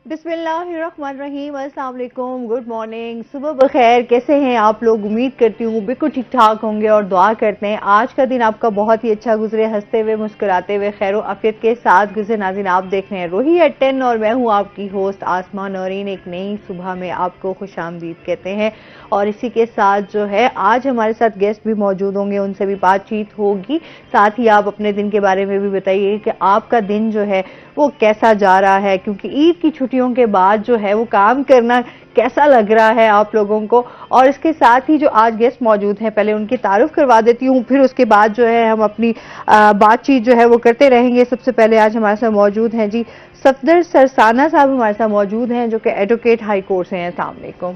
बिस्मिल्लाहिर्रहमानिर्रहीम, अस्सलाम वालेकुम, गुड मॉर्निंग, सुबह बखैर। कैसे हैं आप लोग? उम्मीद करती हूँ बिल्कुल ठीक ठाक होंगे और दुआ करते हैं आज का दिन आपका बहुत ही अच्छा गुजरे, हंसते हुए मुस्कुराते हुए खैर आफियत के साथ गुजरे। नाज़रीन, आप देख रहे हैं रोही एट 10 और मैं हूँ आपकी होस्ट आसमा नौरीन। एक नई सुबह में आपको खुशामदीद कहते हैं और इसी के साथ जो है आज हमारे साथ गेस्ट भी मौजूद होंगे, उनसे भी बातचीत होगी। साथ ही आप अपने दिन के बारे में भी बताइए कि आपका दिन जो है वो कैसा जा रहा है, क्योंकि ईद की छुट्टियों के बाद जो है वो काम करना कैसा लग रहा है आप लोगों को। और इसके साथ ही जो आज गेस्ट मौजूद हैं, पहले उनकी तारुफ करवा देती हूँ, फिर उसके बाद जो है हम अपनी बातचीत जो है वो करते रहेंगे। सबसे पहले आज हमारे साथ मौजूद हैं जी सफदर सरसाना साहब, हमारे साथ मौजूद हैं जो कि एडवोकेट हाई कोर्ट से हैं। अस्सलाम वालेकुम,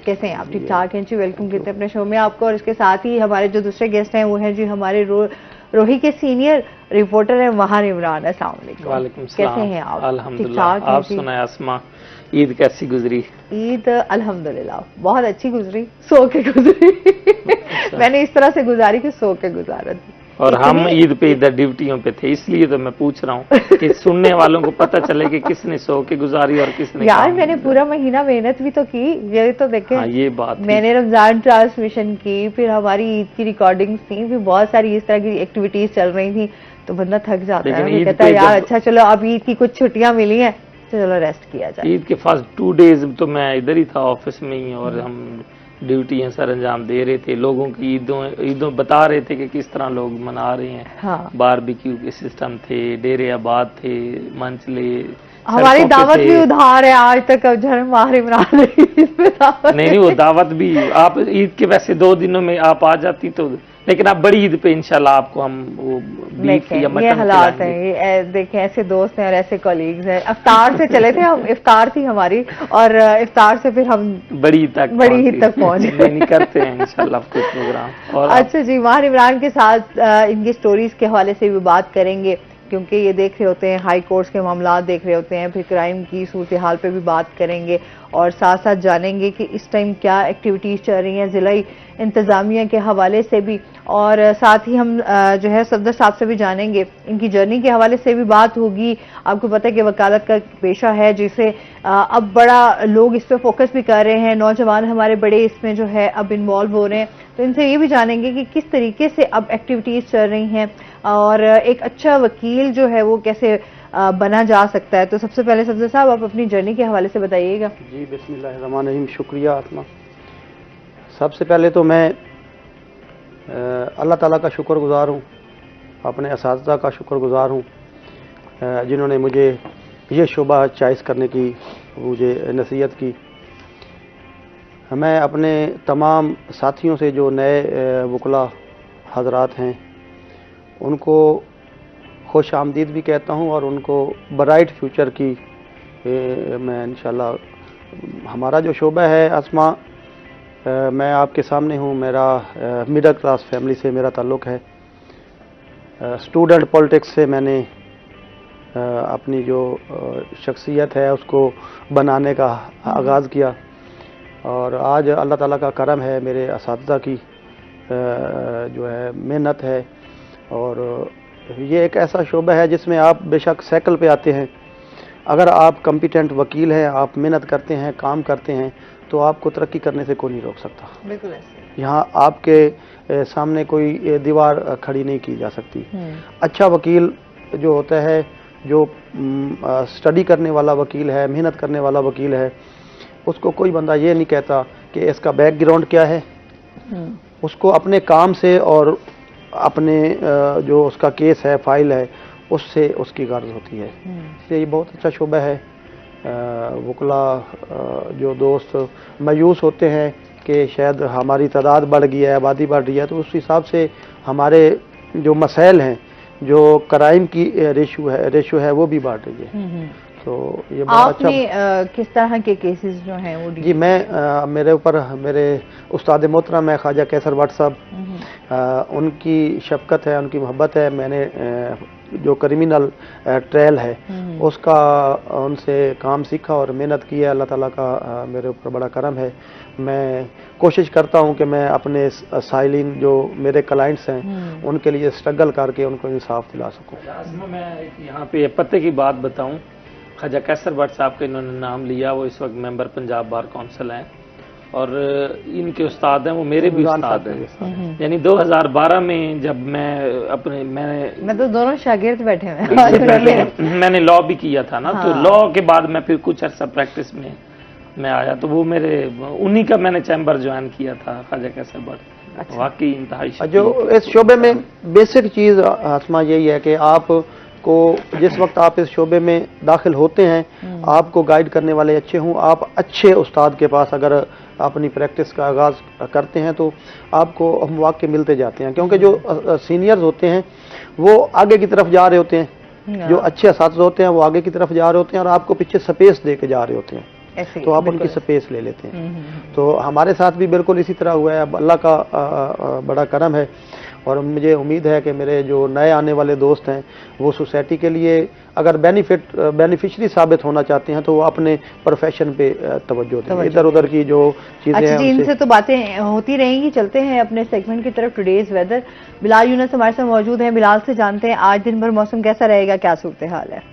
कैसे हैं आप? ठीक ठाक हैं जी, वेलकम करते हैं अपने शो में आपको। और इसके साथ ही हमारे जो दूसरे गेस्ट हैं वो हैं जी हमारे रोही के सीनियर रिपोर्टर हैं वहार इमरान। अस्सलाम वालेकुम, कैसे हैं आप? अल्हम्दुलिल्लाह, आप सुनाए आसमा, ईद कैसी गुजरी? ईद अल्हम्दुलिल्लाह बहुत अच्छी गुजरी, सो के गुजरी। मैंने इस तरह से गुजारी कि सो के गुजारा थी। और हम ईद पे इधर ड्यूटियों पे थे, इसलिए तो मैं पूछ रहा हूँ कि सुनने वालों को पता चले कि किसने सो के गुजारी और किसने यार मैंने पूरा महीना मेहनत भी तो की, ये तो देखें। हाँ, ये बात मैंने रमजान ट्रांसमिशन की, फिर हमारी ईद की रिकॉर्डिंग्स थी, फिर बहुत सारी इस तरह की एक्टिविटीज चल रही थी, तो बंदा थक जाता है, कहता है यार अच्छा चलो अब ईद की कुछ छुट्टियां मिली हैं तो चलो रेस्ट किया जाए। ईद के फर्स्ट 2 डेज तो मैं इधर ही था ऑफिस में ही, और हम ड्यूटियां सर अंजाम दे रहे थे, लोगों की ईदों बता रहे थे कि किस तरह लोग मना रहे हैं। हाँ। बारबेक्यू के सिस्टम थे, डेरे आबाद थे, मंचले, हमारी दावत भी उधार है आज तक। अब जरा मार इमरान नहीं, वो दावत भी आप ईद के वैसे 2 दिनों में आप आ जाती तो, लेकिन आप बड़ी ईद पे इंशाल्लाह आपको हम वो बीफ या मटन, ये हालात हैं, ये देखें ऐसे दोस्त हैं और ऐसे कॉलीग्स हैं। इफ्तार से चले थे हम, इफ्तार थी हमारी और इफ्तार से फिर हम बड़ी ईद तक पहुंचे। नहीं करते हैं इंशाल्लाह कोई प्रोग्राम। और अच्छा जी, मार इमरान के साथ इनकी स्टोरीज के हवाले से भी बात करेंगे, क्योंकि ये देख रहे होते हैं हाई कोर्ट्स के मामला देख रहे होते हैं, फिर क्राइम की सूरत हाल पे भी बात करेंगे और साथ साथ जानेंगे कि इस टाइम क्या एक्टिविटीज़ चल रही हैं ज़िलाई इंतज़ामिया के हवाले से भी। और साथ ही हम जो है सफदर साहब से भी जानेंगे, इनकी जर्नी के हवाले से भी बात होगी। आपको पता है कि वकालत का पेशा है जिसे अब बड़ा लोग इस पर फोकस भी कर रहे हैं, नौजवान हमारे बड़े इसमें जो है अब इन्वॉल्व हो रहे हैं, तो इनसे ये भी जानेंगे कि किस तरीके से अब एक्टिविटीज़ चल रही हैं और एक अच्छा वकील जो है वो कैसे बना जा सकता है। तो सबसे पहले सफदर साहब आप अपनी जर्नी के हवाले से बताइएगा। जी, बिस्मिल्लाहिर्रहमानिर्रहीम, शुक्रिया आत्मा। सबसे पहले तो मैं अल्लाह ताला का शुक्रगुजार हूँ, अपने असातिज़ा का शुक्रगुजार हूँ जिन्होंने मुझे ये शोबा चॉइस करने की मुझे नसीहत की। मैं अपने तमाम साथियों से जो नए वकला हजरात हैं उनको खुश आमदीद भी कहता हूँ और उनको ब्राइट फ्यूचर की मैं इंशाल्लाह। हमारा जो शोबा है आसमा, मैं आपके सामने हूँ, मेरा मिडिल क्लास फैमिली से मेरा ताल्लुक़ है। स्टूडेंट पॉलिटिक्स से मैंने अपनी जो शख्सियत है उसको बनाने का आगाज़ किया और आज अल्लाह ताला का करम है, मेरे असातिज़ा की जो है मेहनत है। और ये एक ऐसा शोबा है जिसमें आप बेशक साइकिल पे आते हैं, अगर आप कॉम्पिटेंट वकील हैं, आप मेहनत करते हैं, काम करते हैं, तो आपको तरक्की करने से कोई नहीं रोक सकता। बिल्कुल ऐसे यहाँ आपके सामने कोई दीवार खड़ी नहीं की जा सकती। अच्छा वकील जो होता है, जो स्टडी करने वाला वकील है, मेहनत करने वाला वकील है, उसको कोई बंदा ये नहीं कहता कि इसका बैकग्राउंड क्या है। उसको अपने काम से और अपने जो उसका केस है, फाइल है, उससे उसकी गर्ज होती है। इसलिए ये बहुत अच्छा शोबा है। वकला जो दोस्त मायूस होते हैं कि शायद हमारी तादाद बढ़ गई है, आबादी बढ़ रही है, तो उस हिसाब से हमारे जो मसाइल हैं, जो क्राइम की रेशो है वो भी बढ़ रही है। तो ये बहुत अच्छा। किस तरह के केसेस जो हैं वो? जी, मैं मेरे ऊपर मेरे उस्ताद मोहतरम है ख्वाजा कैसर भट्ट साहब, उनकी शफकत है, उनकी मोहब्बत है। मैंने जो क्रिमिनल ट्रायल है उसका उनसे काम सीखा और मेहनत की है। अल्लाह ताला का मेरे ऊपर बड़ा करम है। मैं कोशिश करता हूं कि मैं अपने साइलिन जो मेरे क्लाइंट्स हैं उनके लिए स्ट्रगल करके उनको इंसाफ दिला सकूं। मैं यहाँ पे पते की बात बताऊं, ख्वाजा कैसर भट्ट साहब का इन्होंने नाम लिया, वो इस वक्त मेंबर पंजाब बार काउंसिल हैं और इनके उस्ताद हैं, वो मेरे भी उस्ताद हैं। यानी 2012 में जब मैं तो दोनों शागिर्द बैठे हैं। मैंने लॉ भी किया था ना, तो लॉ के बाद मैं फिर कुछ अर्सा प्रैक्टिस में मैं आया, तो वो उन्हीं का मैंने चैम्बर ज्वाइन किया था, ख्वाजा कैसर भट्ट। अच्छा। वाकई इंतहाई जो इस शोबे में बेसिक चीज़ आसमा यही है कि आपको जिस वक्त आप इस शोबे में दाखिल होते हैं, आपको गाइड करने वाले अच्छे हों। आप अच्छे उस्ताद के पास अगर अपनी प्रैक्टिस का आगाज़ करते हैं तो आपको हम वाक़ई मिलते जाते हैं, क्योंकि जो सीनियर्स होते हैं वो आगे की तरफ जा रहे होते हैं, जो अच्छे असातिज़ा होते हैं वो आगे की तरफ जा रहे होते हैं और आपको पीछे स्पेस दे के जा रहे होते हैं, तो आप उनकी स्पेस ले लेते हैं। तो हमारे साथ भी बिल्कुल इसी तरह हुआ है। अल्लाह का बड़ा करम है और मुझे उम्मीद है कि मेरे जो नए आने वाले दोस्त हैं वो सोसाइटी के लिए अगर बेनिफिशरी साबित होना चाहते हैं तो वो अपने प्रोफेशन पे तवज्जो दें, इधर उधर की जो चीज़ें हैं। इनसे तो बातें होती रहेंगी, चलते हैं अपने सेगमेंट की तरफ। टुडेज वेदर, बिलाल यूनुस हमारे साथ मौजूद हैं। बिलाल से जानते हैं आज दिन भर मौसम कैसा रहेगा, क्या सूरत हाल है?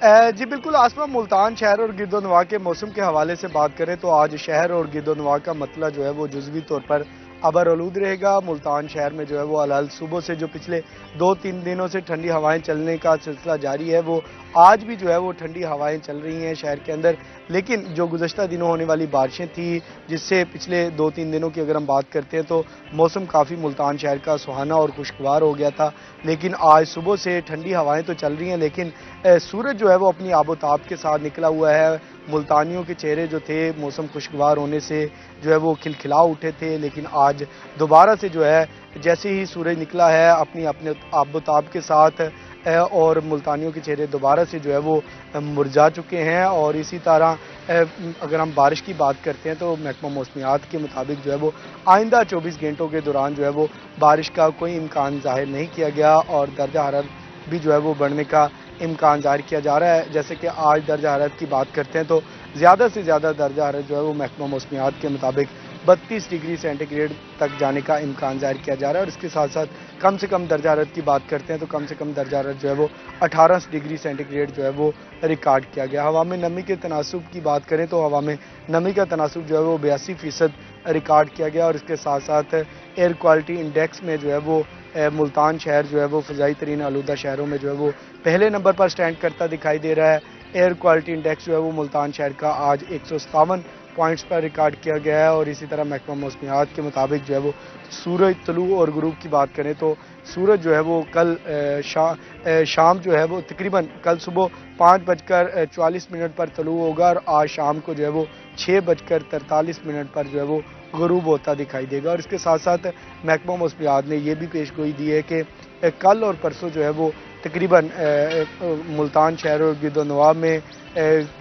जी बिल्कुल आसमा, मुल्तान शहर और गिरदोनवा के मौसम के हवाले से बात करें तो आज शहर और गिरदोनवा का मतला जो है वो जुज़वी तौर पर अबर आलूद रहेगा। मुल्तान शहर में जो है वो अलहल सुबह से जो पिछले 2-3 दिनों से ठंडी हवाएं चलने का सिलसिला जारी है, वो आज भी जो है वो ठंडी हवाएं चल रही हैं शहर के अंदर। लेकिन जो गुज़श्ता दिनों होने वाली बारिशें थी, जिससे पिछले 2-3 दिनों की अगर हम बात करते हैं तो मौसम काफ़ी मुल्तान शहर का सुहाना और खुशगवार हो गया था। लेकिन आज सुबह से ठंडी हवाएं तो चल रही हैं, लेकिन सूरज जो है वो अपनी आबोताब के साथ निकला हुआ है। मुल्तानियों के चेहरे जो थे मौसम खुशगवार होने से जो है वो खिलखिला उठे थे, लेकिन आज दोबारा से जो है जैसे ही सूरज निकला है अपने आबोताब के साथ और मुल्तानियों के चेहरे दोबारा से जो है वो मुरझा चुके हैं। और इसी तरह अगर हम बारिश की बात करते हैं तो महकमा मौसमियात के मुताबिक जो है वो आइंदा 24 घंटों के दौरान जो है वो बारिश का कोई इम्कान जाहिर नहीं किया गया और दर्जा हरारत भी जो है वो बढ़ने का इम्कान जाहिर किया जा रहा है। जैसे कि आज दर्जा हरारत की बात करते हैं तो ज़्यादा से ज़्यादा दर्जा हरारत जो है वो महकमा मौसमियात के मुताबिक 32 डिग्री सेंटीग्रेड तक जाने का इम्कान जाहिर किया जा रहा है। और इसके साथ साथ कम से कम दर्जा हरारत की बात करते हैं तो कम से कम दर्जा हरारत जो है वो 18 डिग्री सेंटीग्रेड जो है वो रिकॉर्ड किया गया। हवा में नमी के तनासुब की बात करें तो हवा में नमी का तनासुब जो है वो 82% रिकॉर्ड किया गया। और इसके साथ साथ एयर क्वालिटी इंडेक्स में जो है वो मुल्तान शहर जो है वो फ़ज़ाई तरीन आलूदा शहरों में जो है वो पहले नंबर पर स्टैंड करता दिखाई दे रहा है। एयर क्वालिटी इंडेक्स जो है वो मुल्तान शहर का आज 157 पॉइंट्स पर रिकॉर्ड किया गया है। और इसी तरह महकमा मौसमियात के मुताबिक जो है वो सूरज तलू और गुरूब की बात करें तो सूरज जो है वो कल शाम जो है वो तकरीबन कल सुबह 5:44 पर तलू होगा और आज शाम को जो है वो 6:43 पर जो है वो गुरूब होता दिखाई देगा। और इसके साथ साथ महकमा मौसमियात ने यह भी पेशगोई दी है कि कल और परसों जो है वो तकरीबन मुल्तान शहर और गिरदोनवा में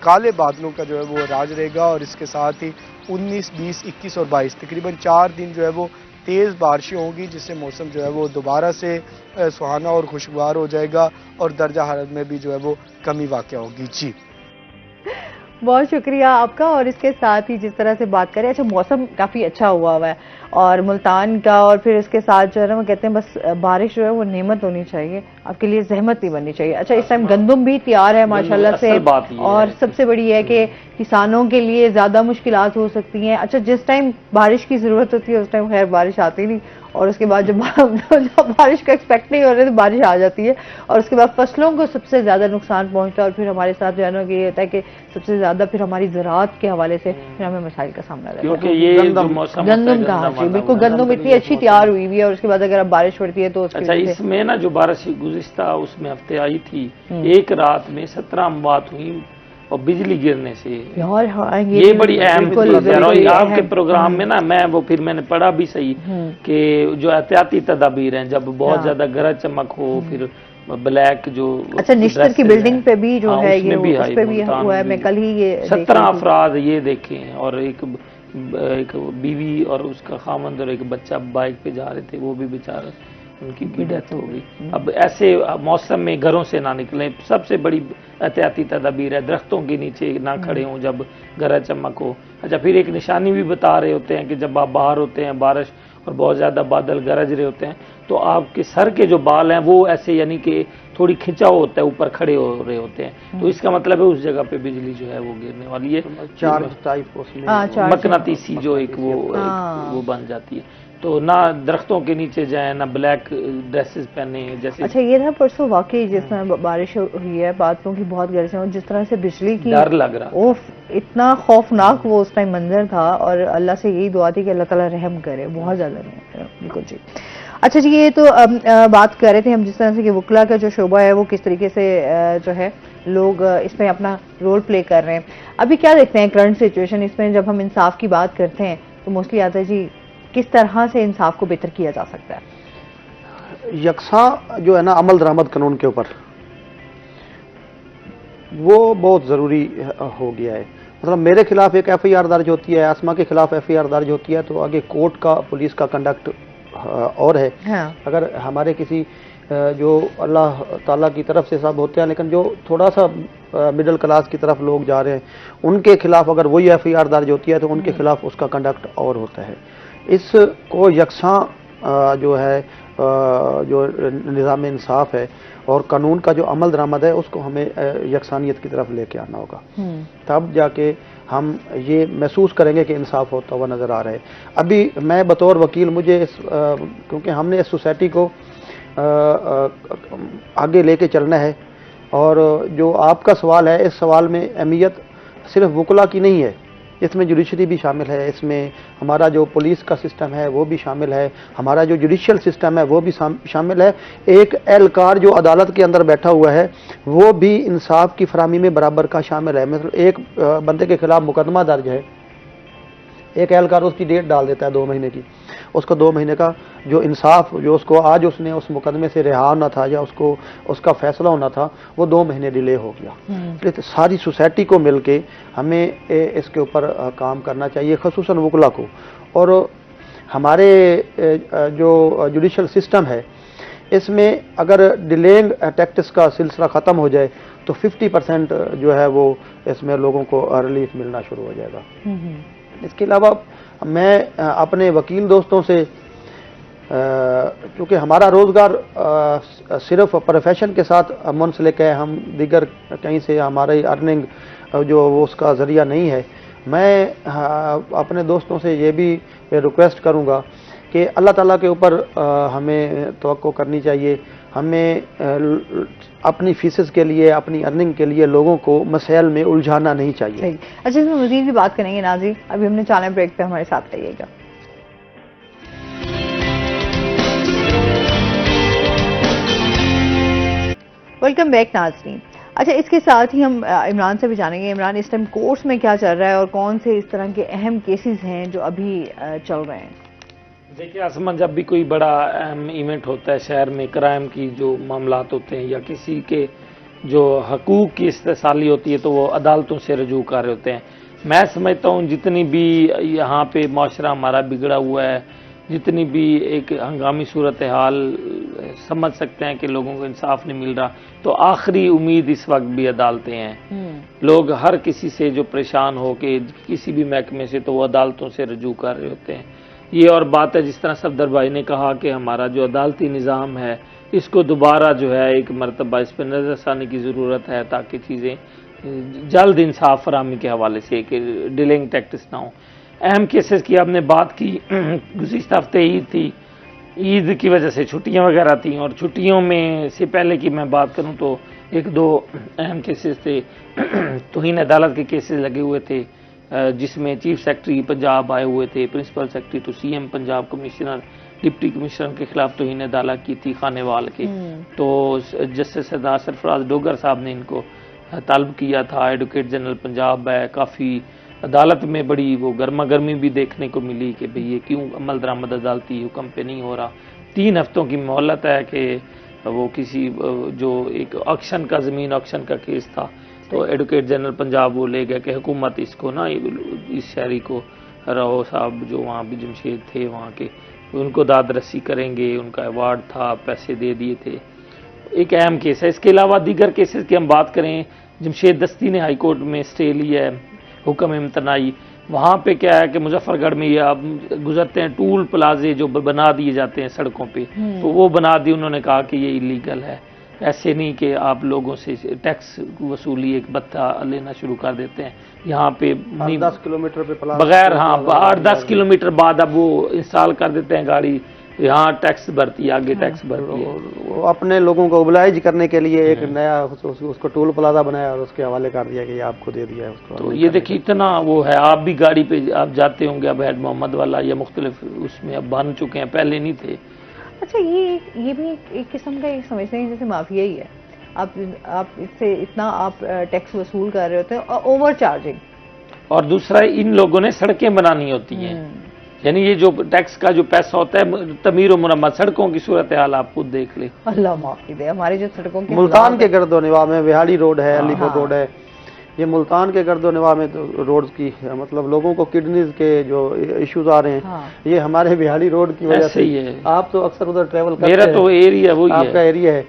काले बादलों का जो है वो राज रहेगा। और इसके साथ ही 19, 20, 21 और 22 तकरीबन 4 दिन जो है वो तेज़ बारिशें होंगी, जिससे मौसम जो है वो दोबारा से सुहाना और खुशगवार हो जाएगा और दर्जा हरारत में भी जो है वो कमी वाक़या होगी। जी बहुत शुक्रिया आपका। और इसके साथ ही जिस तरह से बात करें, अच्छा मौसम काफ़ी अच्छा हुआ है और मुल्तान का, और फिर इसके साथ जो है ना वो कहते हैं बस बारिश जो है वो नेमत होनी चाहिए, आपके लिए जहमत नहीं बननी चाहिए। अच्छा इस टाइम गंदम भी तैयार है माशाल्लाह से, और सबसे बड़ी है कि किसानों के लिए ज़्यादा मुश्किलात हो सकती हैं। अच्छा जिस टाइम बारिश की ज़रूरत होती है उस टाइम खैर बारिश आती नहीं, और उसके बाद जब बारिश का एक्सपेक्ट नहीं हो रहे तो बारिश आ जाती है और उसके बाद फसलों को सबसे ज़्यादा नुकसान पहुंचता है। और फिर हमारे साथ जो है ना ये होता है कि सबसे ज़्यादा फिर हमारी ज़राअत के हवाले से फिर हमें मसाइल का सामना रहता है। क्योंकि ये गंदम का जी बिल्कुल, गंदम इतनी अच्छी तैयार हुई हुई है और उसके बाद अगर अब बारिश पड़ती है तो अच्छा इसमें ना जो बारिश गुज़िश्ता उसमें हफ्ते आई थी, एक रात में 17 अमवात हुई और बिजली गिरने से। ये बड़ी अहम चीज है। और आपके प्रोग्राम में ना मैंने पढ़ा भी सही कि जो एहतियाती तदाबीर हैं, जब बहुत ज्यादा गरज चमक हो, फिर ब्लैक जो अच्छा निश्तर की बिल्डिंग पे भी जो है ये उस पे भी हुआ है। मैं कल ही ये 17 अफराद ये देखे हैं और एक बीवी और उसका खामंद और एक बच्चा बाइक पे जा रहे थे, वो भी बेचारा उनकी भी डेथ हो गई। अब ऐसे मौसम में घरों से ना निकलें, सबसे बड़ी एहतियाती तदाबीर है दरख्तों के नीचे ना खड़े हों जब गरज चमक हो। अच्छा फिर एक निशानी भी बता रहे होते हैं कि जब आप बाहर होते हैं बारिश और बहुत ज़्यादा बादल गरज रहे होते हैं तो आपके सर के जो बाल हैं वो ऐसे यानी कि थोड़ी खिंचाव होता है, ऊपर खड़े हो रहे होते हैं, तो इसका मतलब है उस जगह पे बिजली जो है वो गिरने वाली है। चार्ज टाइप उसमें मकनातीसी जो एक वो बन जाती है। तो ना दरख्तों के नीचे जाएं, ना ब्लैक ड्रेसेस पहने जैसे। अच्छा, ये ना परसों वाकई जिस तरह बारिश हुई है, बादलों की बहुत गरज है और जिस तरह से बिजली की डर लग रहा, ओफ, इतना खौफनाक वो उस टाइम मंजर था। और अल्लाह से यही दुआ थी कि अल्लाह ताला रहम करे, बहुत ज्यादा रहम करे। बिल्कुल जी। अच्छा जी, ये तो बात कर रहे थे हम जिस तरह से कि वकला का जो शोबा है वो किस तरीके से जो है लोग इसमें अपना रोल प्ले कर रहे हैं। अभी क्या देखते हैं करंट सिचुएशन इसमें, जब हम इंसाफ की बात करते हैं तो मोस्टली आता है जी किस तरह से इंसाफ को बेहतर किया जा सकता है। यकसा जो है ना अमल दरामद कानून के ऊपर वो बहुत ज़रूरी हो गया है। मतलब मेरे खिलाफ एक एफआईआर दर्ज होती है, आसमा के खिलाफ एफआईआर दर्ज होती है, तो आगे कोर्ट का पुलिस का कंडक्ट और है। हाँ। अगर हमारे किसी जो अल्लाह ताला की तरफ से सब होते हैं, लेकिन जो थोड़ा सा मिडिल क्लास की तरफ लोग जा रहे हैं उनके खिलाफ अगर वही एफआईआर दर्ज होती है तो उनके खिलाफ उसका कंडक्ट और होता है। इसको यकसा जो है जो निज़ाम इंसाफ है और कानून का जो अमल दरामद है उसको हमें यकसानियत की तरफ लेके आना होगा, तब जाके हम ये महसूस करेंगे कि इंसाफ होता हुआ नज़र आ रहा है। अभी मैं बतौर वकील मुझे क्योंकि हमने इस सोसाइटी को आगे लेके चलना है, और जो आपका सवाल है इस सवाल में अहमियत सिर्फ वकला की नहीं है, इसमें जुडिशरी भी शामिल है, इसमें हमारा जो पुलिस का सिस्टम है वो भी शामिल है, हमारा जो जुडिशियल सिस्टम है वो भी शामिल है। एक एहलकार जो अदालत के अंदर बैठा हुआ है वो भी इंसाफ की फराहमी में बराबर का शामिल है। मतलब एक बंदे के खिलाफ मुकदमा दर्ज है, एक एहलकार उसकी डेट डाल देता है 2 महीने की, उसको 2 महीने का जो इंसाफ जो उसको आज उसने उस मुकदमे से रिहा होना था या उसको उसका फैसला होना था वो 2 महीने डिले हो गया। तो सारी सोसाइटी को मिलके हमें इसके ऊपर काम करना चाहिए, खसूसन वकला को। और हमारे जो जुडिशल सिस्टम है इसमें अगर डिलेइंग टैक्टिक्स का सिलसिला ख़त्म हो जाए तो 50% जो है वो इसमें लोगों को रिलीफ मिलना शुरू हो जाएगा। इसके अलावा मैं अपने वकील दोस्तों से, क्योंकि हमारा रोज़गार सिर्फ प्रोफेशन के साथ मुंसलिक है, हम दीगर कहीं से हमारी अर्निंग जो वो उसका ज़रिया नहीं है, मैं अपने दोस्तों से ये भी रिक्वेस्ट करूँगा कि अल्लाह ताला के ऊपर हमें तवक्को करनी चाहिए। हमें अपनी फीसेस के लिए, अपनी अर्निंग के लिए लोगों को मसाइल में उलझाना नहीं चाहिए। अच्छा, इसमें मज़ीद भी बात करेंगे नाज़रीन, अभी हमने चला ब्रेक पे, हमारे साथ रहिएगा। वेलकम बैक नाज़रीन। अच्छा, इसके साथ ही हम इमरान से भी जानेंगे, इमरान इस टाइम कोर्ट्स में क्या चल रहा है और कौन से इस तरह के अहम केसेस हैं जो अभी चल रहे हैं। देखिए आसमान, जब भी कोई बड़ा अहम इवेंट होता है शहर में, क्राइम की जो मामलात होते हैं या किसी के जो हकूक़ की इस्तेसाली होती है तो वो अदालतों से रजू कर रहे होते हैं। मैं समझता हूँ जितनी भी यहाँ पे माशरा हमारा बिगड़ा हुआ है, जितनी भी एक हंगामी सूरत हाल समझ सकते हैं कि लोगों को इंसाफ नहीं मिल रहा, तो आखिरी उम्मीद इस वक्त भी अदालतें हैं। लोग हर किसी से जो परेशान हो के किसी भी महकमे से, तो वो अदालतों से रजू कर रहे होते हैं। ये और बात है जिस तरह सफदर भाई ने कहा कि हमारा जो अदालती निज़ाम है इसको दोबारा जो है एक मरतबा इस पर नज़रसानी की ज़रूरत है, ताकि चीज़ें जल्द इंसाफ फराहमी के हवाले से कि डिलेइंग टैक्टिक्स ना हो। अहम केसेस की आपने बात की, गुज़िश्ता हफ्ते ईद थी, ईद की वजह से छुट्टियां वगैरह थी, और छुट्टियों में से पहले की मैं बात करूं तो 1-2 अहम केसेस थे। तौहीन अदालत के केसेस लगे हुए थे जिसमें चीफ सेक्रेटरी पंजाब आए हुए थे, प्रिंसिपल सेक्रेटरी तो CM Punjab, commissioner deputy commissioner के खिलाफ तौहीन अदालत की थी खानेवाल के। तो जस्टिस सरदार सरफराज डोगर साहब ने इनको तलब किया था। एडवोकेट जनरल पंजाब है, काफ़ी अदालत में बड़ी वो गर्मा गर्मी भी देखने को मिली कि भाई ये क्यों अमल दरामद अदालती हुक्म पे नहीं हो रहा। 3 हफ्तों की मोहलत है कि वो किसी जो एक ऑक्शन का, ज़मीन ऑक्शन का केस था, तो एडवोकेट जनरल पंजाब वो ले गया कि हुकूमत इसको ना, इस शहरी को रहो साहब जो वहाँ भी जमशेद थे वहाँ के, उनको दाद रसी करेंगे, उनका अवार्ड था, पैसे दे दिए थे। एक अहम केस है। इसके अलावा दीगर केसेस की हम बात करें, जमशेद दस्ती ने हाई कोर्ट में स्टे लिया है, हुक्म इम्तनाई, वहाँ पे क्या है कि मुजफ्फरगढ़ में ये आप गुजरते हैं टूल प्लाजे जो बना दिए जाते हैं सड़कों पे, तो वो बना दिए, उन्होंने कहा कि ये इलीगल है। ऐसे नहीं कि आप लोगों से टैक्स वसूली एक भत्ता लेना शुरू कर देते हैं यहाँ पे, नहीं 10 किलोमीटर पे बगैर, हाँ 8-10 किलोमीटर बाद अब वो इंस्टॉल कर देते हैं गाड़ी, यहाँ टैक्स भरती है, आगे टैक्स भरती है। वो अपने लोगों को ओबलाइज करने के लिए एक नया उसको टोल प्लाजा बनाया और उसके हवाले कर दिया कि ये आपको दे दिया है उसको। तो ये देखिए इतना वो है, आप भी गाड़ी पे आप जाते होंगे अब हेड मोहम्मद वाला या मुख्तलिफ उसमें अब बन चुके हैं, पहले नहीं थे। अच्छा, ये भी एक किस्म का एक समझते हैं जैसे माफिया ही है। आप इससे इतना आप टैक्स वसूल कर रहे होते हैं और ओवर चार्जिंग, और दूसरा इन लोगों ने सड़कें बनानी होती हैं, यानी ये जो टैक्स का जो पैसा होता है तमीर और मुरम्मत, सड़कों की सूरत हाल आप खुद देख ले। अल्लाह माफी दे, हमारे जो सड़कों के मुल्तान के गर्दोनवा में विहाड़ी रोड है, अलीपुर रोड है, ये मुल्तान के गर्दोनवा में तो रोड की मतलब लोगों को किडनीज के जो इश्यूज आ रहे हैं, ये हमारे बिहाड़ी रोड की वजह से ही है। आप तो अक्सर उधर ट्रेवल करते हैं, मेरा तो एरिया वही है, आपका एरिया है।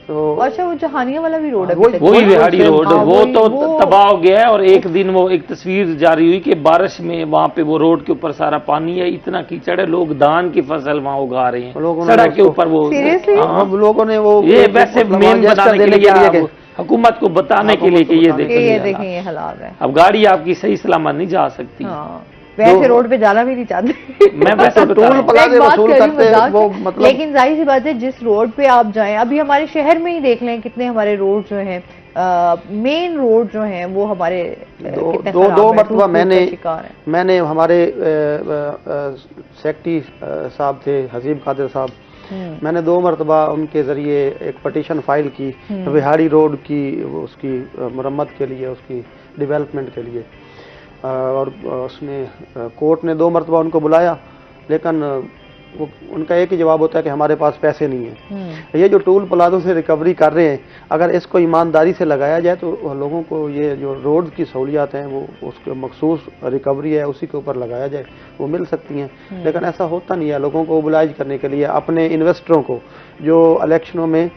तो अच्छा, वो जहानिया वाला भी रोड है, वही बिहाड़ी रोड, वो तो तबाह हो गया है। और एक दिन वो एक तस्वीर जारी हुई कि बारिश में वहाँ पे वो रोड के ऊपर सारा पानी है, इतना कीचड़ है, लोग धान की फसल वहाँ उगा रहे हैं सड़क के ऊपर। वो लोगों ने वो ये वैसे मेन बनाने के लिए हुकूमत को बताने के लिए कि ये देखें ये हालात है, अब गाड़ी आपकी सही सलामत नहीं जा सकती। वैसे रोड पे जाना भी नहीं चाहते मैं वैसे टोल प्लाजे वसूल करते हैं वो मतलब, लेकिन जाहिर सी बात है जिस रोड पे आप जाएं, अभी हमारे शहर में ही देख लें कितने हमारे रोड जो हैं, मेन रोड जो हैं वो हमारे दो मरतबा मैंने हमारे सेक्रेटरी साहब थे हसीब कादिर साहब, मैंने 2 मरतबा उनके जरिए एक पटिशन फाइल की बिहाड़ी रोड की उसकी मरम्मत के लिए, उसकी डेवलपमेंट के लिए, और उसने कोर्ट ने 2 मरतबा उनको बुलाया, लेकिन वो उनका एक ही जवाब होता है कि हमारे पास पैसे नहीं है। ये जो टोल प्लाजों से रिकवरी कर रहे हैं, अगर इसको ईमानदारी से लगाया जाए तो लोगों को ये जो रोड की सहूलियात हैं वो उसके मखसूस रिकवरी है उसी के ऊपर लगाया जाए, वो मिल सकती हैं। लेकिन ऐसा होता नहीं है। लोगों को मोबिलाइज करने के लिए, अपने इन्वेस्टरों को जो इलेक्शनों में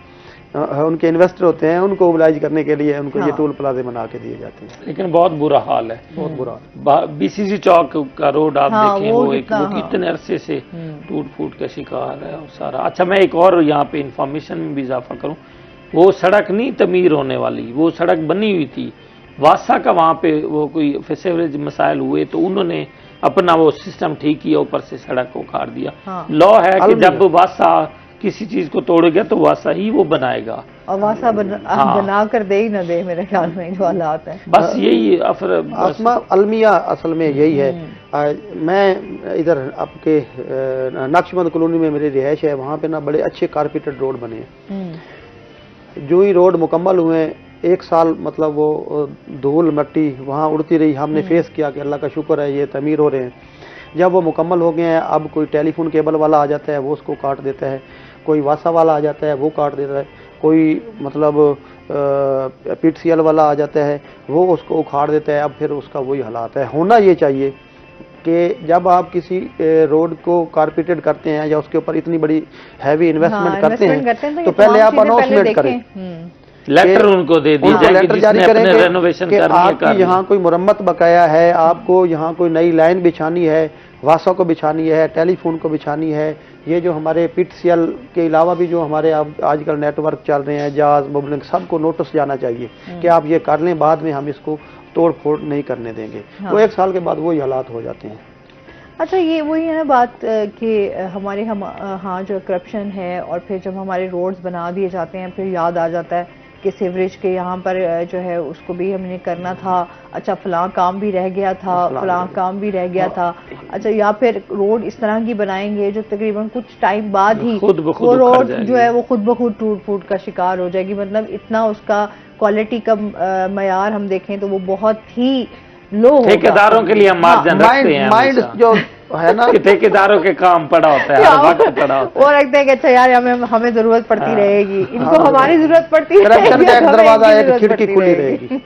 उनके इन्वेस्टर होते हैं उनको मोबिलाइज करने के लिए उनको ये टोल प्लाजे बना के दिए जाते हैं। लेकिन बहुत बुरा हाल है, बहुत बुरा। बीसीसी चौक का रोड आप देखें, वो कितने अरसे से टूट फूट का शिकार है और सारा। अच्छा, मैं एक और यहाँ पे इंफॉर्मेशन में भी इजाफा करूँ, वो सड़क नहीं तमीर होने वाली, वो सड़क बनी हुई थी वासा का, वहाँ पे वो कोई फेसेवरेज मसाइल हुए तो उन्होंने अपना वो सिस्टम ठीक किया, ऊपर से सड़क को उखाड़ दिया। लॉ है कि जब वासा किसी चीज को तोड़ेगा तो वासा ही वो बनाएगा, और वासा बना कर दे ही ना दे, मेरे ख्याल में जो हालात है बस यही आसमा अलमिया असल में यही है। मैं इधर आपके नक्शबंद कॉलोनी में मेरी रिहाइश है, वहाँ पे ना बड़े अच्छे कारपेटेड रोड बने हैं। जो ही रोड मुकम्मल हुए 1 साल मतलब वो धूल मिट्टी वहाँ उड़ती रही, हमने फेस किया कि अल्लाह का शुक्र है ये तमीर हो रहे हैं। जब वो मुकम्मल हो गए हैं, अब कोई टेलीफोन केबल वाला आ जाता है वो उसको काट देता है, कोई वासा वाला आ जाता है वो काट देता है, कोई मतलब पीटीसीएल वाला आ जाता है वो उसको उखाड़ देता है। अब फिर उसका वही हालात है। होना ये चाहिए कि जब आप किसी रोड को कारपेटेड करते हैं या उसके ऊपर इतनी बड़ी हैवी इन्वेस्टमेंट करते हैं तो पहले आप अनाउंसमेंट करें, लेटर उनको दे दीजिए, लेटर जारी करें कि आपकी यहाँ कोई मुरम्मत बकाया है, आपको यहाँ कोई नई लाइन बिछानी है, वासा को बिछानी है, टेलीफोन को बिछानी है। ये जो हमारे पीटीसीएल के अलावा भी जो हमारे आजकल नेटवर्क चल रहे हैं, जाज मोबलिंग, सबको नोटिस जाना चाहिए कि आप ये कर लें, बाद में हम इसको तोड़ फोड़ नहीं करने देंगे। वो 1 साल के बाद वही हालात हो जाते हैं। अच्छा, ये वही है ना बात कि हमारे हाँ जो करप्शन है, और फिर जब हमारे रोड्स बना दिए जाते हैं फिर याद आ जाता है कि सीवरेज के यहाँ पर जो है उसको भी हमने करना था। अच्छा, फलां काम भी रह गया था, फलां काम भी रह गया था। अच्छा, या फिर रोड इस तरह की बनाएंगे जो तकरीबन कुछ टाइम बाद ही वो रोड जो है वो खुद ब खुद टूट फूट का शिकार हो जाएगी। मतलब इतना उसका क्वालिटी का मयार हम देखें तो वो बहुत ही लो होगा। ठेकेदारों के लिए हम मार्जिन रखते हैं, माइंड जो है ना कि ठेकेदारों के काम पड़ा होता है, हर वक्त पड़ा होता है। वो रखते हैं कि अच्छा यार हमें जरूरत पड़ती रहेगी, इनको हमारी जरूरत पड़ती रहेगी, दरवाजा एक खिड़की खुली रहेगी।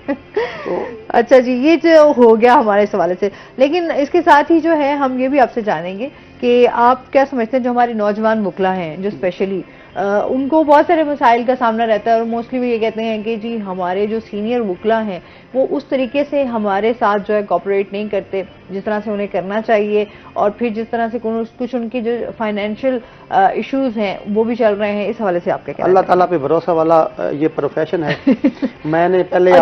अच्छा जी, ये जो हो गया हमारे सवाल से। लेकिन इसके साथ ही जो है हम ये भी आपसे जानेंगे कि आप क्या समझते हैं जो हमारे नौजवान मुकला हैं जो स्पेशली उनको बहुत सारे मसाइल का सामना रहता है और मोस्टली वो ये कहते हैं कि जी हमारे जो सीनियर वकला हैं वो उस तरीके से हमारे साथ जो है कोऑपरेट नहीं करते जिस तरह से उन्हें करना चाहिए, और फिर जिस तरह से कुछ उनकी जो फाइनेंशियल इश्यूज हैं वो भी चल रहे हैं। इस हवाले से आपके क्या? अल्लाह ताला पे भरोसा वाला ये प्रोफेशन है। मैंने पहले अच्छा,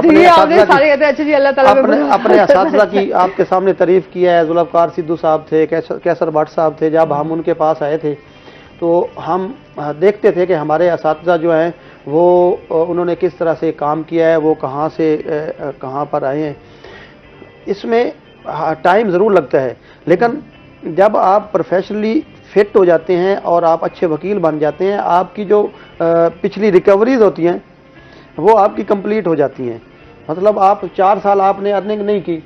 अपने असातिज़ा की आपके सामने तारीफ किया है। जुल्फ़कार सिद्धू साहब थे, कैसर भट्ट साहब थे, जब हम उनके पास आए थे तो हम देखते थे कि हमारे असातिज़ा जो हैं वो उन्होंने किस तरह से काम किया है, वो कहाँ से कहाँ पर आए हैं। इसमें टाइम ज़रूर लगता है, लेकिन जब आप प्रोफेशनली फिट हो जाते हैं और आप अच्छे वकील बन जाते हैं, आपकी जो पिछली रिकवरीज होती हैं वो आपकी कंप्लीट हो जाती हैं। मतलब आप 4 साल आपने अर्निंग नहीं की,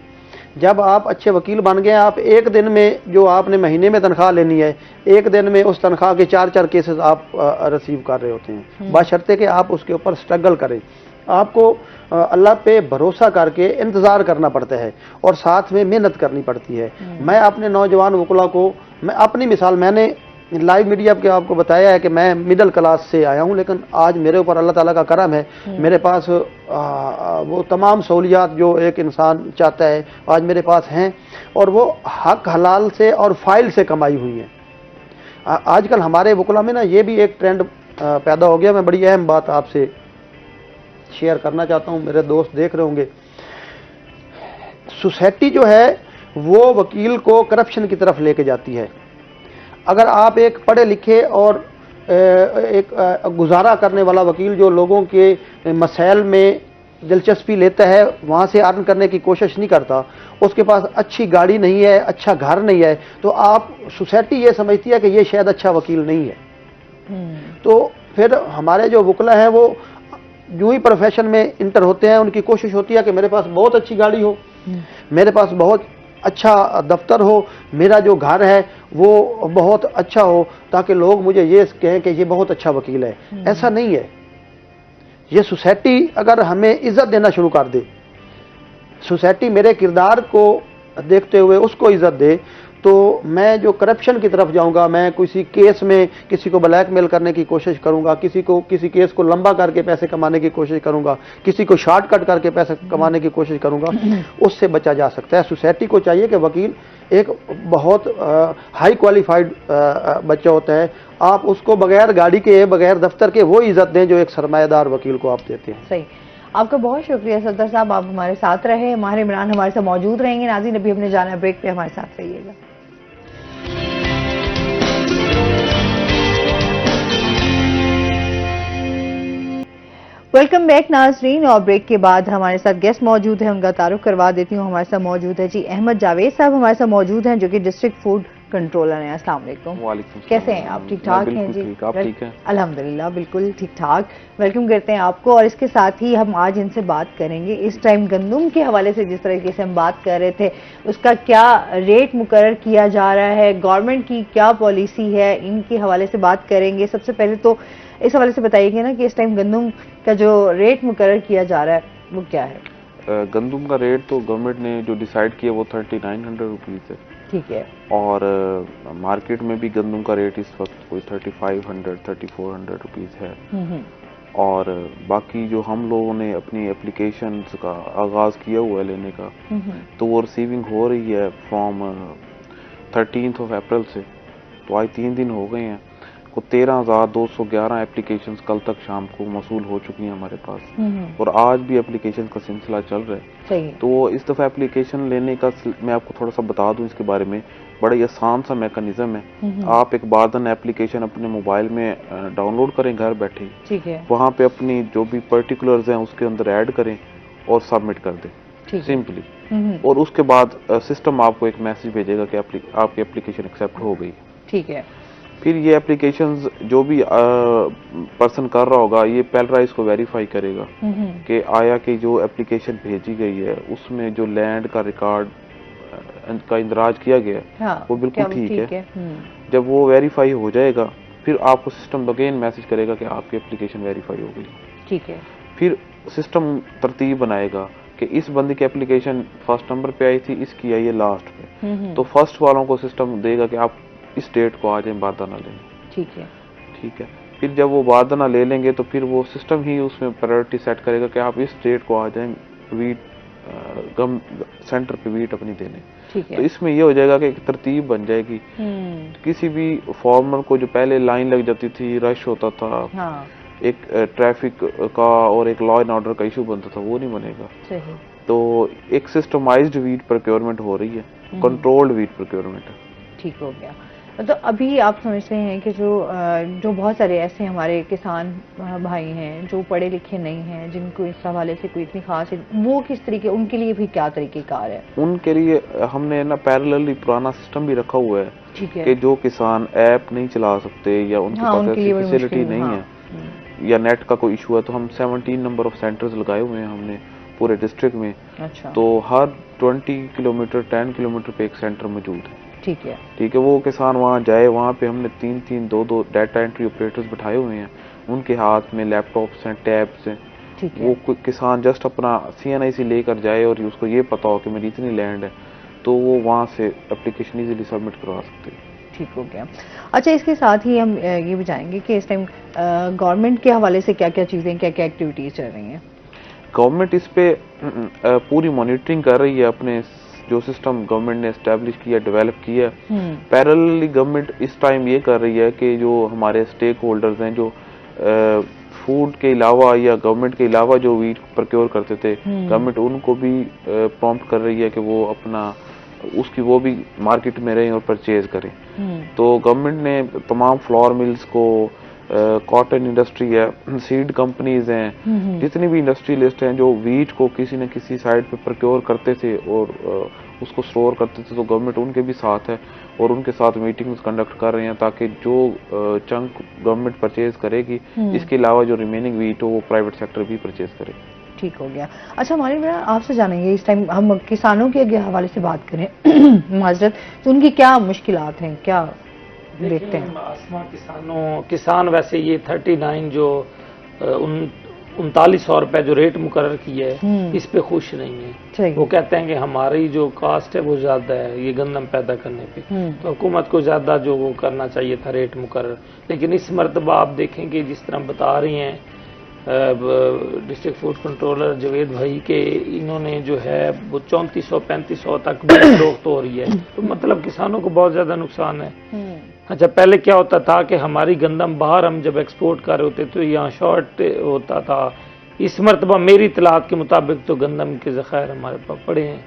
जब आप अच्छे वकील बन गए आप एक दिन में जो आपने महीने में तनख्वाह लेनी है, एक दिन में उस तनख्वाह के 4 केसेस आप रिसीव कर रहे होते हैं, बशर्ते कि आप उसके ऊपर स्ट्रगल करें। आपको अल्लाह पे भरोसा करके इंतज़ार करना पड़ता है और साथ में मेहनत करनी पड़ती है। मैं अपने नौजवान वकला को, मैं अपनी मिसाल, मैंने लाइव मीडिया के आपको बताया है कि मैं मिडिल क्लास से आया हूं, लेकिन आज मेरे ऊपर अल्लाह ताला का करम है, मेरे पास वो तमाम सहूलियात जो एक इंसान चाहता है आज मेरे पास हैं, और वो हक हलाल से और फाइल से कमाई हुई है। आजकल हमारे वकला में ना ये भी एक ट्रेंड पैदा हो गया। मैं बड़ी अहम बात आपसे शेयर करना चाहता हूं, मेरे दोस्त देख रहे होंगे। सोसाइटी जो है वो वकील को करप्शन की तरफ लेके जाती है। अगर आप एक पढ़े लिखे और एक गुजारा करने वाला वकील जो लोगों के मसाइल में दिलचस्पी लेता है, वहाँ से अर्न करने की कोशिश नहीं करता, उसके पास अच्छी गाड़ी नहीं है, अच्छा घर नहीं है, तो आप सोसाइटी ये समझती है कि ये शायद अच्छा वकील नहीं है। तो फिर हमारे जो वकला हैं वो यूं ही प्रोफेशन में इंटर होते हैं, उनकी कोशिश होती है कि मेरे पास बहुत अच्छी गाड़ी हो, मेरे पास बहुत अच्छा दफ्तर हो, मेरा जो घर है वो बहुत अच्छा हो, ताकि लोग मुझे ये कहें कि ये बहुत अच्छा वकील है। ऐसा नहीं है। ये सोसाइटी अगर हमें इज्जत देना शुरू कर दे, सोसाइटी मेरे किरदार को देखते हुए उसको इज्जत दे, तो मैं जो करप्शन की तरफ जाऊंगा, मैं किसी केस में किसी को ब्लैकमेल करने की कोशिश करूंगा, किसी केस को लंबा करके पैसे कमाने की कोशिश करूंगा, किसी को शॉर्टकट करके पैसे कमाने की कोशिश करूंगा, उससे बचा जा सकता है। सोसाइटी को चाहिए कि वकील एक बहुत हाई क्वालिफाइड बच्चा होता है, आप उसको बगैर गाड़ी के, बगैर दफ्तर के वो इज्जत दें जो एक सरमायादार वकील को आप देते हैं। सही, आपका बहुत शुक्रिया सदर साहब, आप हमारे साथ रहे, माहिर इमरान हमारे साथ मौजूद रहेंगे। नाज़रीन अभी हमने जाना ब्रेक पे, हमारे साथ रहिएगा। वेलकम बैक नाजरीन, और ब्रेक के बाद हमारे साथ गेस्ट मौजूद है, उनका तारुफ करवा देती हूँ। हमारे साथ मौजूद है जी अहमद जावेद साहब, हमारे साथ मौजूद हैं जो कि डिस्ट्रिक्ट फूड कंट्रोलर हैं। अस्सलाम वालेकुम। कैसे हैं आप? ठीक ठाक हैं जी? आप ठीक हैं? अल्हम्दुलिल्लाह बिल्कुल ठीक ठाक। वेलकम करते हैं आपको। और इसके साथ ही हम आज इनसे बात करेंगे इस टाइम गंदम के हवाले से, जिस तरीके से हम बात कर रहे थे, उसका क्या रेट मुकर्रर किया जा रहा है, गवर्नमेंट की क्या पॉलिसी है, इनके हवाले से बात करेंगे। सबसे पहले तो इस हवाले से बताइएगा ना कि इस टाइम गंदम का जो रेट मुकर्रर किया जा रहा है वो क्या है? गंदम का रेट तो गवर्नमेंट ने जो डिसाइड किया वो 3900 रुपीज़ है। ठीक है। और मार्केट में भी गंदम का रेट इस वक्त कोई 3500 3400 रुपीज़ है। और बाकी जो हम लोगों ने अपनी एप्लीकेशंस का आगाज़ किया हुआ है लेने का, तो वो रिसीविंग हो रही है फ्रॉम 13 अप्रैल से। तो आज 3 दिन हो गए हैं, को 13,211 एप्लीकेशंस कल तक शाम को मौसूल हो चुकी हैं हमारे पास, और आज भी एप्लीकेशन का सिलसिला चल रहा है। सही। तो इस दफ़ा एप्लीकेशन लेने का मैं आपको थोड़ा सा बता दूं इसके बारे में, बड़ा ही आसान सा मैकेनिज्म है। आप एक बारदन एप्लीकेशन अपने मोबाइल में डाउनलोड करें घर बैठे, ठीक है, वहाँ पे अपनी जो भी पर्टिकुलर्स हैं उसके अंदर ऐड करें और सबमिट कर दें सिंपली। और उसके बाद सिस्टम आपको एक मैसेज भेजेगा कि आपकी एप्लीकेशन एक्सेप्ट हो गई। ठीक है। फिर ये एप्लीकेशंस जो भी पर्सन कर रहा होगा, ये पहला इसको वेरीफाई करेगा कि आया कि जो एप्लीकेशन भेजी गई है उसमें जो लैंड का रिकॉर्ड का इंदराज किया गया है, हाँ, वो बिल्कुल ठीक है। जब वो वेरीफाई हो जाएगा फिर आपको सिस्टम अगेन मैसेज करेगा कि आपकी एप्लीकेशन वेरीफाई हो गई। ठीक है। फिर सिस्टम तरतीब बनाएगा कि इस बंदी की एप्लीकेशन फर्स्ट नंबर पे आई थी, इसकी आई है लास्ट पे, तो फर्स्ट वालों को सिस्टम देगा कि आप इस डेट को आ जाए, बारदाना लें। ठीक है। ठीक है। फिर जब वो बारदाना ले लेंगे तो फिर वो सिस्टम ही उसमें प्रायोरिटी सेट करेगा कि आप इस डेट को आ जाएं वीट गम सेंटर पे वीट अपनी देने। ठीक है। तो इसमें ये हो जाएगा कि एक तरतीब बन जाएगी। किसी भी फार्मर को जो पहले लाइन लग जाती थी, रश होता था, हाँ। एक ट्रैफिक का और एक लॉ एंड ऑर्डर का इशू बनता था, वो नहीं बनेगा। सही। तो एक सिस्टमाइज्ड वीट प्रोक्योरमेंट हो रही है, कंट्रोल्ड वीट प्रोक्योरमेंट है। ठीक हो गया। तो अभी आप समझते हैं कि जो बहुत सारे ऐसे हमारे किसान भाई हैं जो पढ़े लिखे नहीं हैं, जिनको इस हवाले से कोई इतनी खास, वो किस तरीके, उनके लिए भी क्या तरीकेकार है? उनके लिए हमने ना पैरेलली पुराना सिस्टम भी रखा हुआ है। ठीक है। कि जो किसान ऐप नहीं चला सकते या उनके पास ऐसी फैसिलिटी नहीं है या नेट का कोई इशू है, तो हम 17 नंबर ऑफ सेंटर्स लगाए हुए हैं हमने पूरे डिस्ट्रिक्ट में। अच्छा। तो हर 20 किलोमीटर 10 किलोमीटर पे एक सेंटर मौजूद है। ठीक है। ठीक है, वो किसान वहाँ जाए, वहाँ पे हमने 3-3 2-2 डाटा एंट्री ऑपरेटर्स बिठाए हुए हैं, उनके हाथ में लैपटॉप्स हैं, टैब्स हैं। ठीक है। वो कोई किसान जस्ट अपना CNIC लेकर जाए और उसको ये पता हो कि मेरी इतनी लैंड है, तो वो वहाँ से एप्लीकेशन इजीली सबमिट करवा सकते हैं। ठीक हो गया। अच्छा, इसके साथ ही हम ये भी जाएंगे कि इस टाइम गवर्नमेंट के हवाले से क्या क्या चीज़ें, क्या क्या एक्टिविटीज़ चल रही हैं? गवर्नमेंट इस पे पूरी मॉनिटरिंग कर रही है। अपने जो सिस्टम गवर्नमेंट ने एस्टेब्लिश किया, डेवलप किया, पैरेलली गवर्नमेंट इस टाइम ये कर रही है कि जो हमारे स्टेक होल्डर्स हैं, जो फूड के अलावा या गवर्नमेंट के अलावा जो वीट प्रोक्योर करते थे, गवर्नमेंट उनको भी प्रॉम्प्ट कर रही है कि वो अपना उसकी वो भी मार्केट में रहें और परचेज करें। तो गवर्नमेंट ने तमाम फ्लावर मिल्स को, कॉटन इंडस्ट्री है, सीड कंपनीज हैं, जितनी भी इंडस्ट्रियलिस्ट हैं जो वीट को किसी न किसी साइड पे प्रोक्योर करते थे और उसको स्टोर करते थे, तो गवर्नमेंट उनके भी साथ है और उनके साथ मीटिंग्स कंडक्ट कर रहे हैं ताकि जो चंक गवर्नमेंट परचेज करेगी, इसके अलावा जो रिमेनिंग वीट हो वो प्राइवेट सेक्टर भी परचेज करे। ठीक हो गया। अच्छा, हमारे मेरा आपसे जानेंगे, इस टाइम हम किसानों के हवाले से बात करें माजरत, तो उनकी क्या मुश्किलात हैं, क्या देखते हैं? आसमा किसान वैसे ये 39 जो 3900 रुपए जो रेट मुकर्रर किया है, इस पे खुश नहीं है। वो कहते हैं कि हमारी जो कास्ट है वो ज्यादा है ये गंदम पैदा करने पे, तो हुकूमत को ज्यादा जो वो करना चाहिए था रेट मुकर्रर। लेकिन इस मरतबा आप देखेंगे जिस तरह बता रही हैं डिस्ट्रिक्ट फूड कंट्रोलर जवेद भाई के, इन्होंने जो है वो 3400-3500 तक भी फरोख्त हो रही है, तो मतलब किसानों को बहुत ज्यादा नुकसान है। अच्छा, पहले क्या होता था कि हमारी गंदम बाहर हम जब एक्सपोर्ट कर रहे होते तो यहाँ शॉर्ट होता था। इस मरतबा मेरी इतलात के मुताबिक तो गंदम के ज़खायर हमारे पास पड़े हैं,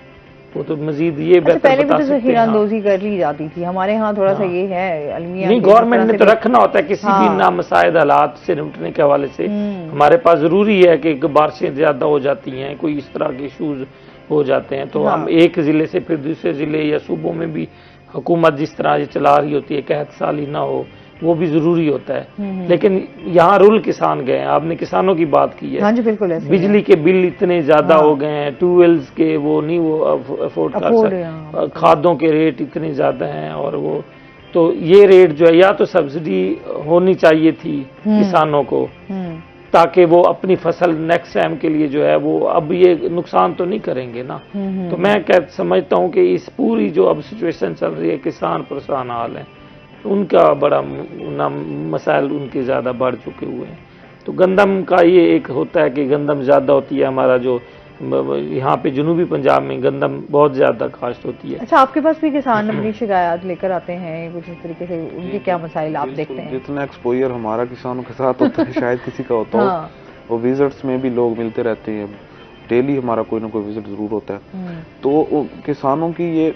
वो तो मजीद ये बेहतर पहले भी तो ज़ख़ीराअंदोज़ी कर ली जाती थी हमारे यहाँ, थोड़ा सा ये है अलमिया नहीं, गवर्नमेंट ने तो रखना होता है किसी भी नामसाइद हालात से निपटने के हवाले से। हमारे पास जरूरी है कि बारिशें ज्यादा हो जाती हैं, कोई इस तरह के इशूज हो जाते हैं, तो हम एक जिले से फिर दूसरे जिले या सूबों में भी हुकूमत जिस तरह ये चला रही होती है कहत साली ना हो, वो भी जरूरी होता है। लेकिन यहाँ रुल किसान गए हैं, आपने किसानों की बात की है। हाँ जी, बिल्कुल बिजली के बिल इतने ज्यादा हो गए हैं, ट्यूबवेल्स के वो नहीं वो अफोर्ड कर सकते, खादों के रेट इतने ज्यादा हैं, और वो तो ये रेट जो है या तो सब्सिडी होनी चाहिए थी किसानों को ताकि वो अपनी फसल नेक्स्ट टाइम के लिए जो है वो अब ये नुकसान तो नहीं करेंगे ना। तो मैं समझता हूँ कि इस पूरी जो अब सिचुएशन चल रही है, किसान परेशान हाल है, उनका बड़ा मसाइल उनके ज़्यादा बढ़ चुके हुए हैं। तो गंदम का ये एक होता है कि गंदम ज़्यादा होती है, हमारा जो यहाँ पे जनूबी पंजाब में गंदम बहुत ज़्यादा काश्त होती है। अच्छा, आपके पास भी किसान अपनी शिकायत लेकर आते हैं कुछ इस तरीके से, उनके क्या मसाइल आप देखते हैं? जितना एक्सपोजर हमारा किसानों के साथ होता है शायद किसी का होता हो, वो विजिट्स में भी लोग मिलते रहते हैं, डेली हमारा कोई ना कोई विजिट जरूर होता है। तो किसानों की ये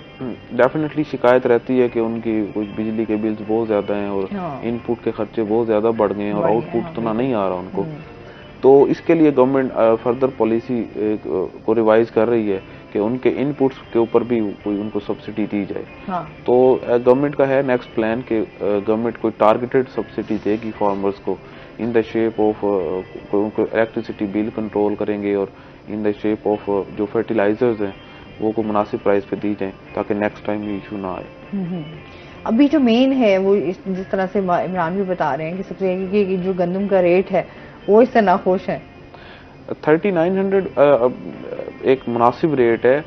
डेफिनेटली शिकायत रहती है कि उनकी कुछ बिजली के बिल्स बहुत ज्यादा हैं और इनपुट के खर्चे बहुत ज्यादा बढ़ गए हैं और आउटपुट उतना नहीं आ रहा उनको। तो इसके लिए गवर्नमेंट फर्दर पॉलिसी को रिवाइज कर रही है कि उनके इनपुट्स के ऊपर भी कोई उनको सब्सिडी दी जाए। तो गवर्नमेंट का है नेक्स्ट प्लान कि गवर्नमेंट कोई टारगेटेड सब्सिडी देगी फार्मर्स को इन द शेप ऑफ उनको इलेक्ट्रिसिटी बिल कंट्रोल करेंगे और इन द शेप ऑफ जो फर्टिलाइजर्स हैं वो को मुनासिब प्राइस पे दी जाए ताकि नेक्स्ट टाइम ये इशू ना आए। अभी जो मेन है वो जिस तरह से इमरान भी बता रहे हैं कि सबसे कि जो गंदम का रेट है वो इससे नाखुश है। 3900 एक मुनासिब रेट है,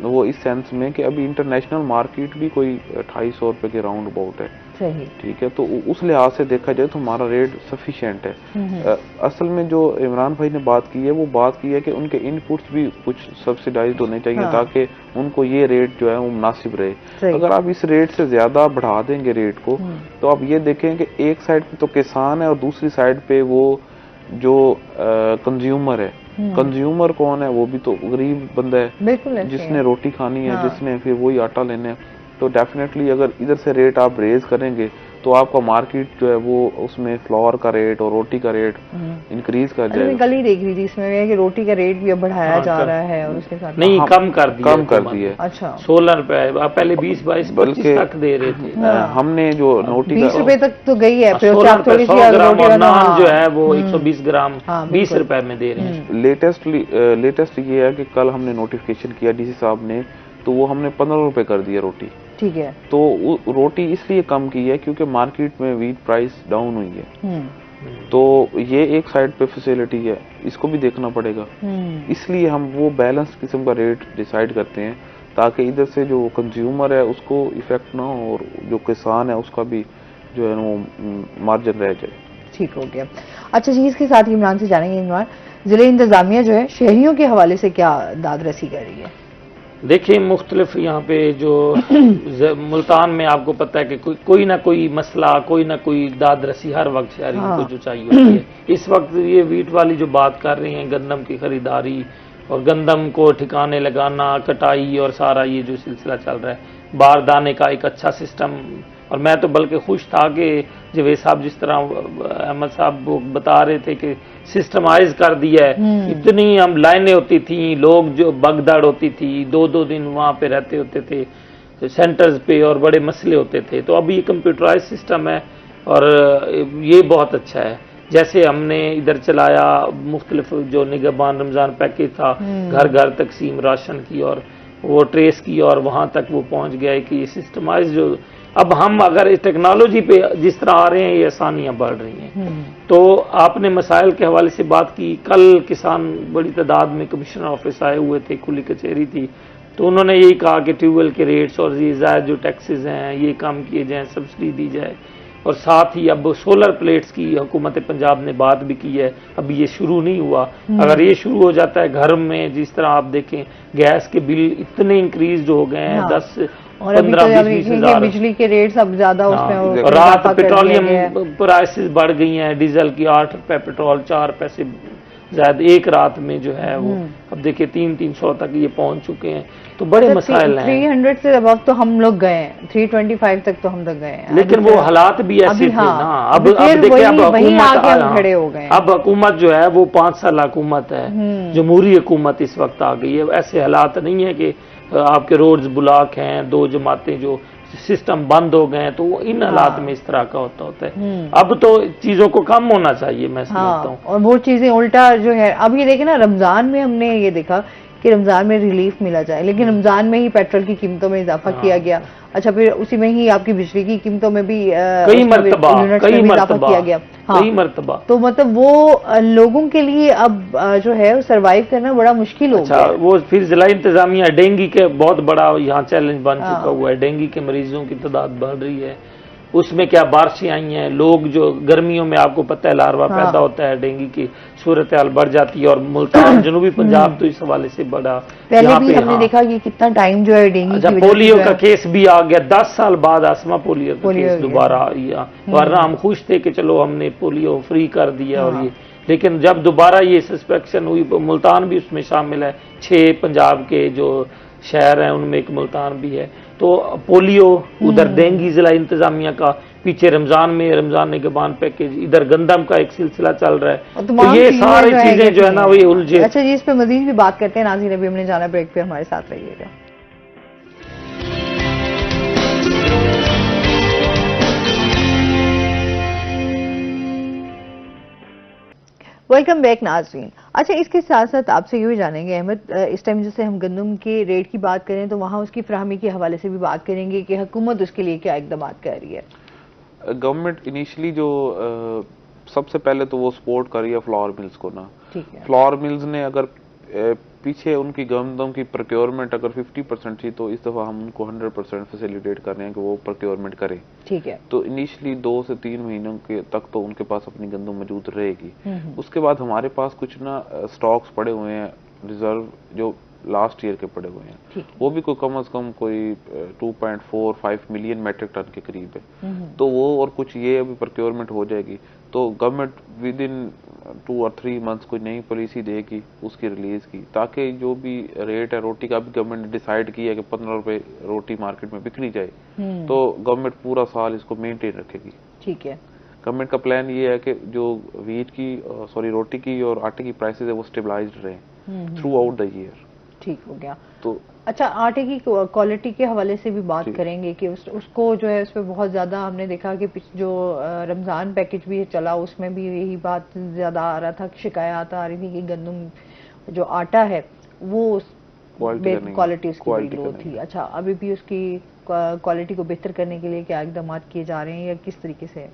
वो इस सेंस में कि अभी इंटरनेशनल मार्केट भी कोई 2800 रुपए के राउंड अबाउट है। सही, ठीक है। तो उस लिहाज से देखा जाए तो हमारा रेट सफिशिएंट है। असल में जो इमरान भाई ने बात की है, वो बात की है कि उनके इनपुट्स भी कुछ सब्सिडाइज्ड होने चाहिए, हाँ, ताकि उनको ये रेट जो है वो मुनासिब रहे। अगर आप इस रेट से ज्यादा बढ़ा देंगे रेट को, तो आप ये देखें कि एक साइड पे तो किसान है और दूसरी साइड पे वो जो कंज्यूमर है। कंज्यूमर कौन है? वो भी तो गरीब बंदा है, जिसने रोटी खानी है, जिसने फिर वही आटा लेना है। तो डेफिनेटली अगर इधर से रेट आप रेज करेंगे तो आपका मार्केट जो है वो उसमें फ्लोर का रेट और रोटी का रेट इंक्रीज कर जाएगा। मैं कल ही देख रही थी इसमें कि रोटी का रेट भी अब बढ़ाया जा रहा है और उसके साथ नहीं, कम कर दिया। अच्छा, 16 रुपए, पहले 20, 22, 25 तक दे रहे थे। हमने जो रोटी 20 रुपए तक तो गई है, फिर 16 रुपए 100 ग्राम, और नान जो है वो 120 ग्राम 20 रुपए में दे रहे हैं। लेटेस्ट ये है कि कल हमने नोटिफिकेशन किया डीसी साहब ने, तो वो हमने 15 रुपए कर दिया रोटी। ठीक है। तो रोटी इसलिए कम की है क्योंकि मार्केट में व्हीट प्राइस डाउन हुई है। तो ये एक साइड पे फैसिलिटी है, इसको भी देखना पड़ेगा। इसलिए हम वो बैलेंस किस्म का रेट डिसाइड करते हैं, ताकि इधर से जो कंज्यूमर है उसको इफेक्ट ना हो और जो किसान है उसका भी जो है वो मार्जिन रह जाए। ठीक हो गया। अच्छा जी, इसके साथ ही इमरान से जानेंगे, इमरान, जिले इंतजामिया जो है शहरियों के हवाले से क्या दाद रसी कर रही है? देखिए, मुख्तलिफ यहाँ पे जो मुल्तान में आपको पता है कि कोई ना कोई मसला, कोई ना कोई दाद रसी हर वक्त शहरियों को जो चाहिए होती है। इस वक्त ये वीट वाली जो बात कर रही हैं, गंदम की खरीदारी और गंदम को ठिकाने लगाना, कटाई और सारा ये जो सिलसिला चल रहा है, बारदाने का एक अच्छा सिस्टम। और मैं तो बल्कि खुश था कि जवेद साहब जिस तरह अहमद साहब बता रहे थे कि सिस्टमाइज कर दिया है। इतनी हम लाइनें होती थी, लोग जो भगदड़ होती थी, 2-2 दिन वहाँ पे रहते होते थे सेंटर्स पे और बड़े मसले होते थे। तो अब ये कंप्यूटराइज सिस्टम है और ये बहुत अच्छा है। जैसे हमने इधर चलाया मुख्तलिफ जो निगहबान रमज़ान पैकेज था, घर घर तकसीम राशन की और वो ट्रेस की और वहाँ तक वो पहुँच गया कि ये सिस्टमाइज जो अब हम अगर इस टेक्नोलॉजी पे जिस तरह आ रहे हैं, ये आसानियां बढ़ रही हैं। तो आपने मसाइल के हवाले से बात की। कल किसान बड़ी तादाद में कमिश्नर ऑफिस आए हुए थे, खुली कचहरी थी, तो उन्होंने यही कहा कि ट्यूबवेल के रेट्स और ये ज़ायद जो टैक्सेस हैं ये कम किए जाएँ, सब्सिडी दी जाए। और साथ ही अब सोलर प्लेट्स की हुकूमत पंजाब ने बात भी की है। अभी ये शुरू नहीं हुआ, अगर ये शुरू हो जाता है घर में, जिस तरह आप देखें गैस के बिल इतने इंक्रीज हो गए हैं, 10-15-20 हज़ार बिजली के रेट्स अब ज्यादा उसमें रात पेट्रोलियम प्राइसेस बढ़ गई हैं। डीजल की 8 रुपए पेट्रोल, 4 पैसे ज्यादा एक रात में जो है वो अब देखिए 300-300 तक ये पहुंच चुके हैं। तो बड़े मसाइल हैं। 300 से अब तो हम लोग गए, 325 तक तो हम तक गए, लेकिन वो हालात भी ऐसे थे ना। अब देखिए, अब हुकूमत, अब हुकूमत जो है वो 5 साल हुकूमत है, जमहूरी हुकूमत इस वक्त आ गई है। ऐसे हालात नहीं है कि आपके रोड्स ब्लॉक हैं, 2 जमातें जो सिस्टम बंद हो गए हैं, तो इन हालात में इस तरह का होता है। अब तो चीजों को कम होना चाहिए, मैं समझता हूँ। और वो चीजें उल्टा जो है, अब ये देखे ना, रमजान में हमने ये देखा कि रमजान में रिलीफ मिला जाए, लेकिन रमजान में ही पेट्रोल की कीमतों में इजाफा किया गया। अच्छा, फिर उसी में ही आपकी बिजली की कीमतों में भी कई मरतबा किया गया। कई मरतबा। तो मतलब वो लोगों के लिए अब जो है सर्वाइव करना बड़ा मुश्किल हो गया। वो फिर जिला इंतजामिया डेंगू के बहुत बड़ा यहाँ चैलेंज बन चुका हुआ है। डेंगू के मरीजों की तादाद बढ़ रही है, उसमें क्या बारिशें आई हैं, लोग जो गर्मियों में आपको पता है लार्वा पैदा होता है, डेंगू की सूरत हाल बढ़ जाती है। और मुल्तान जनूबी पंजाब तो इस हवाले से बड़ा पहले भी हमने देखा कि कितना टाइम जो है डेंगू की पोलियो का केस भी आ गया 10 साल बाद, आसमा पोलियो का केस दोबारा आया। वरना हम खुश थे कि चलो हमने पोलियो फ्री कर दिया और ये, लेकिन जब दोबारा ये सस्पेक्शन हुई, मुल्तान भी उसमें शामिल है, 6 पंजाब के जो शहर हैं उनमें एक मुल्तान भी है। तो पोलियो, उधर डेंगू, जिला इंतजामिया का पीछे रमजान में रमजान निगहबान पैकेज, इधर गंदम का एक सिलसिला चल रहा है। तो ये सारी चीजें जो है ना वही उलझे। अच्छा जी, इस पे मजीद भी बात करते हैं। नाज़रीन, अभी हमने जाना ब्रेक पे, हमारे साथ रहिएगा। वेलकम बैक नाज़रीन। अच्छा, इसके साथ साथ आपसे ये भी जानेंगे अहमद, इस टाइम जैसे हम गंदम के रेट की बात करें तो वहाँ उसकी फ्राहमी के हवाले से भी बात करेंगे कि हुकूमत उसके लिए क्या इकदाम कर रही है। गवर्नमेंट इनिशियली जो सबसे पहले तो वो सपोर्ट कर रही है फ्लावर मिल्स को ना। ठीक है। फ्लावर मिल्स ने अगर पीछे उनकी गंदम की प्रोक्योरमेंट अगर 50% थी, तो इस दफा हम उनको 100% फैसिलिटेट कर रहे हैं कि वो प्रोक्योरमेंट करें। ठीक है। तो इनिशियली 2 से 3 महीनों के तक तो उनके पास अपनी गंदम मौजूद रहेगी। उसके बाद हमारे पास कुछ ना स्टॉक्स पड़े हुए हैं रिजर्व, जो लास्ट ईयर के पड़े हुए हैं, वो भी कोई कम से कम कोई 2.45 मिलियन मेट्रिक टन के करीब है। तो वो और कुछ ये अभी प्रोक्योरमेंट हो जाएगी, तो गवर्नमेंट विद इन 2 और 3 मंथ्स कोई नई पॉलिसी देगी उसकी रिलीज की, ताकि जो भी रेट है रोटी का भी गवर्नमेंट ने डिसाइड किया कि 15 रुपए रोटी मार्केट में बिकनी जाए, तो गवर्नमेंट पूरा साल इसको मेंटेन रखेगी। ठीक है। गवर्नमेंट का प्लान ये है कि जो वीट की रोटी की और आटे की प्राइसेस है वो स्टेबलाइज्ड रहे थ्रू आउट द ईयर। ठीक हो गया। तो अच्छा, आटे की क्वालिटी के हवाले से भी बात करेंगे कि उसको जो है उस पर बहुत ज्यादा हमने देखा कि जो रमजान पैकेज भी चला उसमें भी यही बात ज्यादा आ रहा था, शिकायत आ रही थी कि गंदम जो आटा है वो क्वालिटी उसकी बड़ी लो थी। अच्छा, अभी भी उसकी क्वालिटी को बेहतर करने के लिए क्या इकदाम किए जा रहे हैं या किस तरीके से?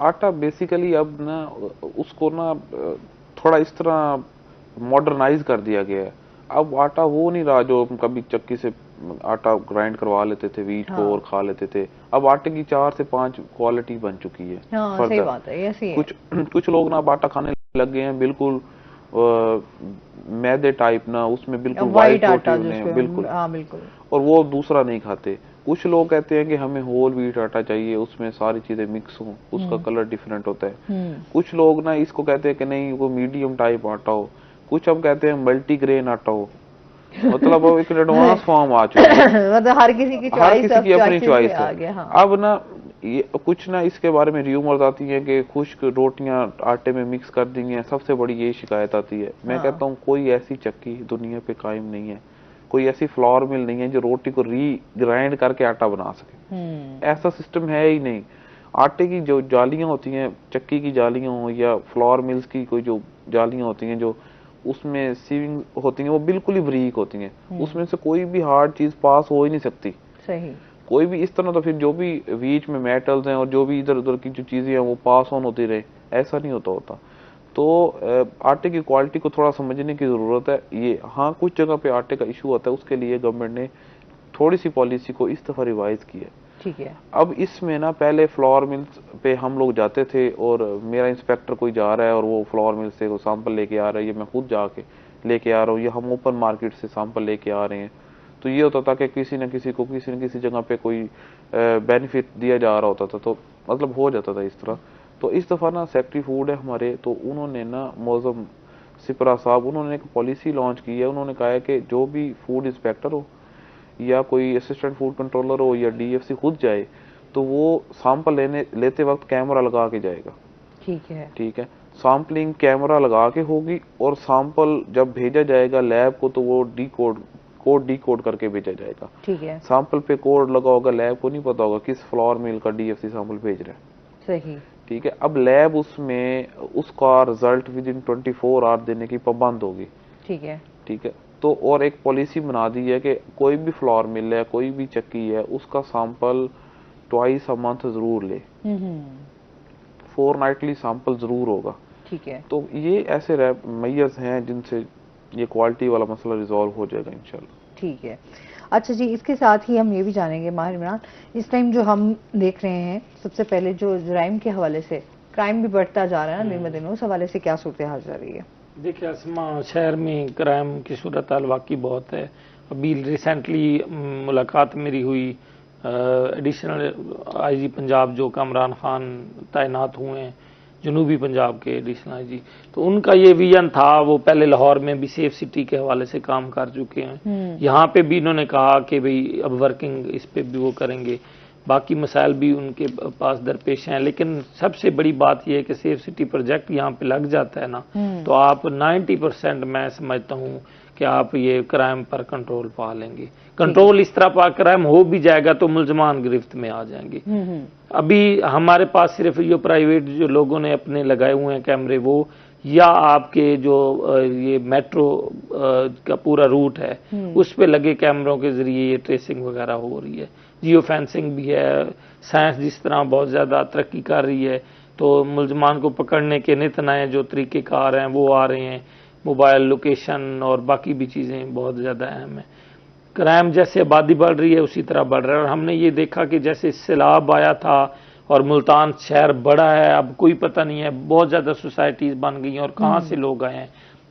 आटा बेसिकली अब ना उसको ना थोड़ा इस तरह मॉडर्नाइज कर दिया गया है। अब आटा वो नहीं रहा जो कभी चक्की से आटा ग्राइंड करवा लेते थे वीट को और खा लेते थे। अब आटे की 4 से 5 क्वालिटी बन चुकी है। हाँ, सही बात है, ऐसी है। कुछ लोग ना अब आटा खाने लग गए हैं बिल्कुल मैदे टाइप ना, उसमें बिल्कुल वाइट आटा बिल्कुल। हाँ, बिल्कुल। और वो दूसरा नहीं खाते। कुछ लोग कहते हैं कि हमें होल व्हीट आटा चाहिए, उसमें सारी चीजें मिक्स हो, उसका कलर डिफरेंट होता है। कुछ लोग ना इसको कहते हैं कि नहीं वो मीडियम टाइप आटा हो। कुछ हम कहते हैं मल्टीग्रेन आटा हो। मतलब अब एक एडवांस फॉर्म आ चुकी है। मतलब हर किसी की अपनी चॉइस है। हाँ। अब ना ये कुछ ना इसके बारे में र्यूमर्स आती है कि खुश्क रोटियां आटे में मिक्स कर दी हैं, सबसे बड़ी ये शिकायत आती है। मैं कहता हूँ कोई ऐसी चक्की दुनिया पे कायम नहीं है, कोई ऐसी फ्लोर मिल नहीं है जो रोटी को ग्राइंड करके आटा बना सके। ऐसा सिस्टम है ही नहीं। आटे की जो जालियां होती हैं, चक्की की जालियां हो या फ्लोर मिल्स की कोई जो जालियां होती हैं जो उसमें सीविंग होती हैं, वो बिल्कुल ही बारीक होती हैं। उसमें से कोई भी हार्ड चीज पास हो ही नहीं सकती। सही। कोई भी इस तरह, तो फिर जो भी बीच में मेटल्स हैं और जो भी इधर उधर की जो चीजें हैं वो पास ऑन होती रहे, ऐसा नहीं होता। तो आटे की क्वालिटी को थोड़ा समझने की जरूरत है। ये हाँ, कुछ जगह पे आटे का इशू होता है, उसके लिए गवर्नमेंट ने थोड़ी सी पॉलिसी को इस दफा रिवाइज की है। ठीक है। अब इसमें ना पहले फ्लोर मिल्स पे हम लोग जाते थे और मेरा इंस्पेक्टर कोई जा रहा है और वो फ्लोर मिल से सैंपल लेके आ रहा है, ये मैं खुद जाके लेके आ रहा हूँ, ये हम ओपन मार्केट से सैंपल लेके आ रहे हैं। तो ये होता था कि किसी न किसी जगह पे कोई बेनिफिट दिया जा रहा होता था, तो मतलब हो जाता था इस तरह। तो इस दफा ना सेक्रेटरी फूड है हमारे, तो उन्होंने ना मौजम सिपरा साहब, उन्होंने एक पॉलिसी लॉन्च की है। उन्होंने कहा है कि जो भी फूड इंस्पेक्टर हो या कोई असिस्टेंट फूड कंट्रोलर हो या डीएफसी खुद जाए, तो वो सैंपल लेते वक्त कैमरा लगा के जाएगा। ठीक है। सैंपलिंग कैमरा लगा के होगी और सैंपल जब भेजा जाएगा लैब को तो वो कोड डिकोड करके भेजा जाएगा। ठीक है। सैंपल पे कोड लगा होगा, लैब को नहीं पता होगा किस फ्लोर मिल का डीएफसी सैंपल भेज रहा है। सही। ठीक है। अब लैब उसमें उसका रिजल्ट विद इन 24 आवर देने की पाबंद होगी। ठीक है। तो और एक पॉलिसी बना दी है कि कोई भी फ्लोर मिल है, कोई भी चक्की है, उसका सैंपल ट्वाइस अ मंथ जरूर ले। फोरनाइटली सैंपल जरूर होगा। ठीक है। तो ये ऐसे मेजर्स हैं जिनसे ये क्वालिटी वाला मसला रिजॉल्व हो जाएगा इंशाल्लाह। ठीक है। अच्छा जी, इसके साथ ही हम ये भी जानेंगे माहिर इमरान, इस टाइम जो हम देख रहे हैं, सबसे पहले जो जराइम के हवाले से क्राइम भी बढ़ता जा रहा है ना दिन ब दिन, उस हवाले से क्या सूरत हाल जा रही है? देखिए असमा, शहर में क्राइम की सूरत हाल वाकई बहुत है। अभी रिसेंटली मुलाकात मेरी हुई एडिशनल आईजी पंजाब जो कामरान खान तैनात हुए हैं, जनूबी पंजाब के एडिशनल आईजी, तो उनका ये विजन था, वो पहले लाहौर में भी सेफ सिटी के हवाले से काम कर चुके हैं। यहाँ पे भी इन्होंने कहा कि भाई अब वर्किंग इस पे भी वो करेंगे, बाकी मसाइल भी उनके पास दरपेश हैं। लेकिन सबसे बड़ी बात यह है कि सेफ सिटी प्रोजेक्ट यहाँ पे लग जाता है ना, तो आप 90% मैं समझता हूँ कि आप ये क्राइम पर कंट्रोल पा लेंगे। कंट्रोल इस तरह पा, क्राइम हो भी जाएगा तो मुलजमान गिरफ्त में आ जाएंगे। अभी हमारे पास सिर्फ ये प्राइवेट जो लोगों ने अपने लगाए हुए हैं कैमरे, वो या आपके जो ये मेट्रो का पूरा रूट है उस पे लगे कैमरों के जरिए ये ट्रेसिंग वगैरह हो रही है। जियो फेंसिंग भी है। साइंस जिस तरह बहुत ज़्यादा तरक्की कर रही है, तो मुलजमान को पकड़ने के नित नए जो तरीक़ेकार हैं वो आ रहे हैं। मोबाइल लोकेशन और बाकी भी चीज़ें बहुत ज़्यादा अहम है। क्राइम जैसे आबादी बढ़ रही है उसी तरह बढ़ रहा है, और हमने ये देखा कि जैसे सैलाब आया था और मुल्तान शहर बड़ा है, अब कोई पता नहीं है, बहुत ज़्यादा सोसाइटीज़ बन गई हैं और कहाँ से लोग आए हैं,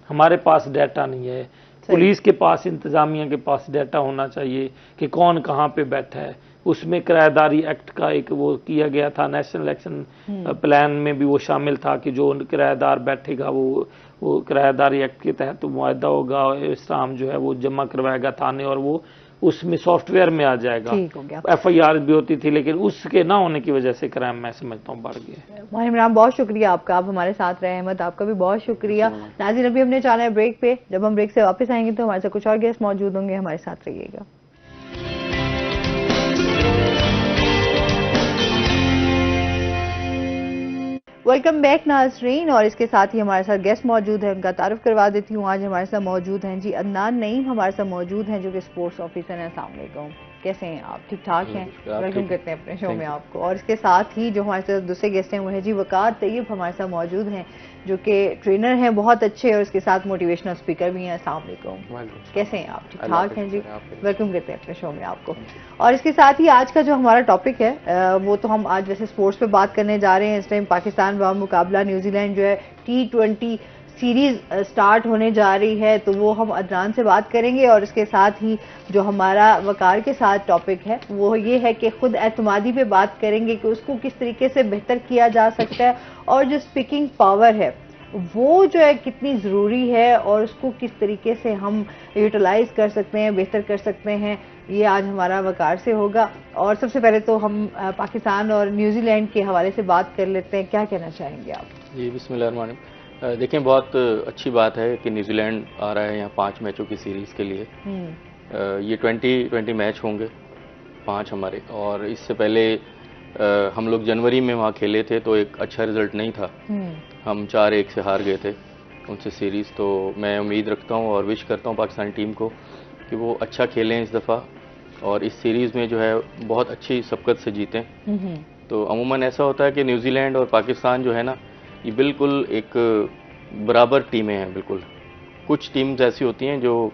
हमारे पास डाटा नहीं है। पुलिस के पास, इंतज़ामिया के पास डाटा होना चाहिए कि कौन कहाँ पे बैठा है। उसमें किराएदारी एक्ट का एक वो किया गया था, नेशनल एक्शन प्लान में भी वो शामिल था कि जो किराएदार बैठेगा वो किराएदारी एक्ट के तहत मुआहदा होगा, इस्लाम जो है वो जमा करवाएगा थाने, और वो उसमें सॉफ्टवेयर में आ जाएगा। FIR भी होती थी, लेकिन उसके ना होने की वजह से क्राइम मैं समझता हूँ बढ़ गया। माहिर इमरान, बहुत शुक्रिया आपका, आप हमारे साथ रहे। अहमद, आपका भी बहुत शुक्रिया। नाज़रीन, अभी हमने जाना है ब्रेक पे, जब हम ब्रेक से वापस आएंगे तो हमारे साथ कुछ और गेस्ट मौजूद होंगे, हमारे साथ रहिएगा। वेलकम बैक नाज़रीन, और इसके साथ ही हमारे साथ गेस्ट मौजूद हैं, उनका तारुफ करवा देती हूँ। आज हमारे साथ मौजूद हैं जी अदनान नईम, हमारे साथ मौजूद हैं जो कि स्पोर्ट्स ऑफिसर हैं। अस्सलाम वालेकुम, कैसे हैं आप? ठीक ठाक हैं? वेलकम करते हैं अपने शो में आपको। और इसके साथ ही जो हमारे साथ दूसरे गेस्ट हैं वो है जी वकार तैयब, हमारे साथ मौजूद हैं जो कि ट्रेनर हैं बहुत अच्छे, और इसके साथ मोटिवेशनल स्पीकर भी हैं। अस्सलाम वालेकुम, कैसे हैं आप? ठीक ठाक हैं जी, वेलकम करते हैं अपने शो में आपको। और इसके साथ ही आज का जो हमारा टॉपिक है वो तो हम आज वैसे स्पोर्ट्स पे बात करने जा रहे हैं। इस टाइम पाकिस्तान व मुकाबला न्यूजीलैंड जो है T20 सीरीज स्टार्ट होने जा रही है, तो वो हम अदनान से बात करेंगे। और इसके साथ ही जो हमारा वकार के साथ टॉपिक है वो ये है कि खुद एतमादी पे बात करेंगे कि उसको किस तरीके से बेहतर किया जा सकता है, और जो स्पीकिंग पावर है वो जो है कितनी ज़रूरी है, और उसको किस तरीके से हम यूटिलाइज कर सकते हैं, बेहतर कर सकते हैं, ये आज हमारा वकार से होगा। और सबसे पहले तो हम पाकिस्तान और न्यूजीलैंड के हवाले से बात कर लेते हैं। क्या कहना चाहेंगे आप? जी, बिस्मिल्लाह। देखें, बहुत अच्छी बात है कि न्यूजीलैंड आ रहा है यहाँ 5 मैचों की सीरीज़ के लिए। ये 20 मैच होंगे 5 हमारे, और इससे पहले हम लोग जनवरी में वहाँ खेले थे तो एक अच्छा रिजल्ट नहीं था, हम 4-1 से हार गए थे उनसे सीरीज़। तो मैं उम्मीद रखता हूँ और विश करता हूँ पाकिस्तानी टीम को कि वो अच्छा खेलें इस दफ़ा, और इस सीरीज़ में जो है बहुत अच्छी सबकत से जीतें। तो अमूमन ऐसा होता है कि न्यूजीलैंड और पाकिस्तान जो है ना, ये बिल्कुल एक बराबर टीमें हैं। बिल्कुल कुछ टीम्स ऐसी होती हैं जो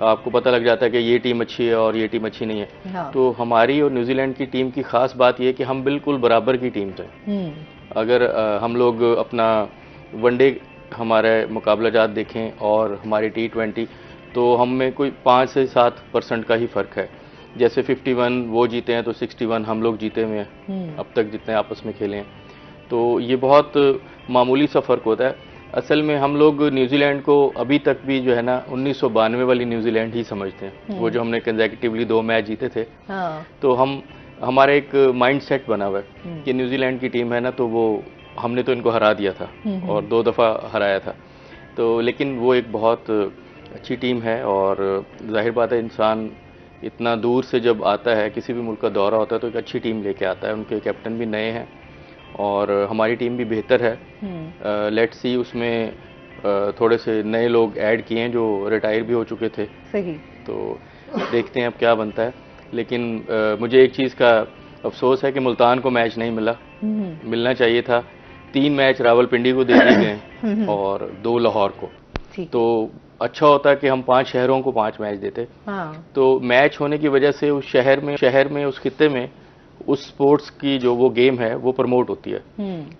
आपको पता लग जाता है कि ये टीम अच्छी है और ये टीम अच्छी नहीं है। हाँ। तो हमारी और न्यूजीलैंड की टीम की खास बात ये है कि हम बिल्कुल बराबर की टीम्स हैं। अगर हम लोग अपना वनडे हमारे मुकाबला जात देखें और हमारी T20, तो हम में कोई 5 से 7% का ही फ़र्क है। जैसे 51 वो जीते हैं तो 61 हम लोग जीते हुए हैं अब तक जितने आपस में खेले हैं। तो ये बहुत मामूली सा फ़र्क होता है। असल में हम लोग न्यूजीलैंड को अभी तक भी जो है ना 1992 वाली न्यूजीलैंड ही समझते हैं, वो जो हमने कंसेक्यूटिवली 2 मैच जीते थे। हाँ। तो हमारा एक माइंड सेट बना हुआ है कि न्यूजीलैंड की टीम है ना, तो वो हमने तो इनको हरा दिया था और 2 दफ़ा हराया था। तो लेकिन वो एक बहुत अच्छी टीम है, और जाहिर बात है इंसान इतना दूर से जब आता है, किसी भी मुल्क का दौरा होता है, तो एक अच्छी टीम लेके आता है। उनके कैप्टन भी नए हैं और हमारी टीम भी बेहतर है। लेट्स सी, उसमें थोड़े से नए लोग ऐड किए हैं जो रिटायर भी हो चुके थे। सही। तो देखते हैं अब क्या बनता है। लेकिन मुझे एक चीज़ का अफसोस है कि मुल्तान को मैच नहीं मिला, मिलना चाहिए था। 3 मैच रावलपिंडी को दे दिए गए और 2 लाहौर को। तो अच्छा होता कि हम 5 शहरों को 5 मैच देते। हाँ। तो मैच होने की वजह से उस शहर में उस खित्ते में उस स्पोर्ट्स की जो वो गेम है वो प्रमोट होती है।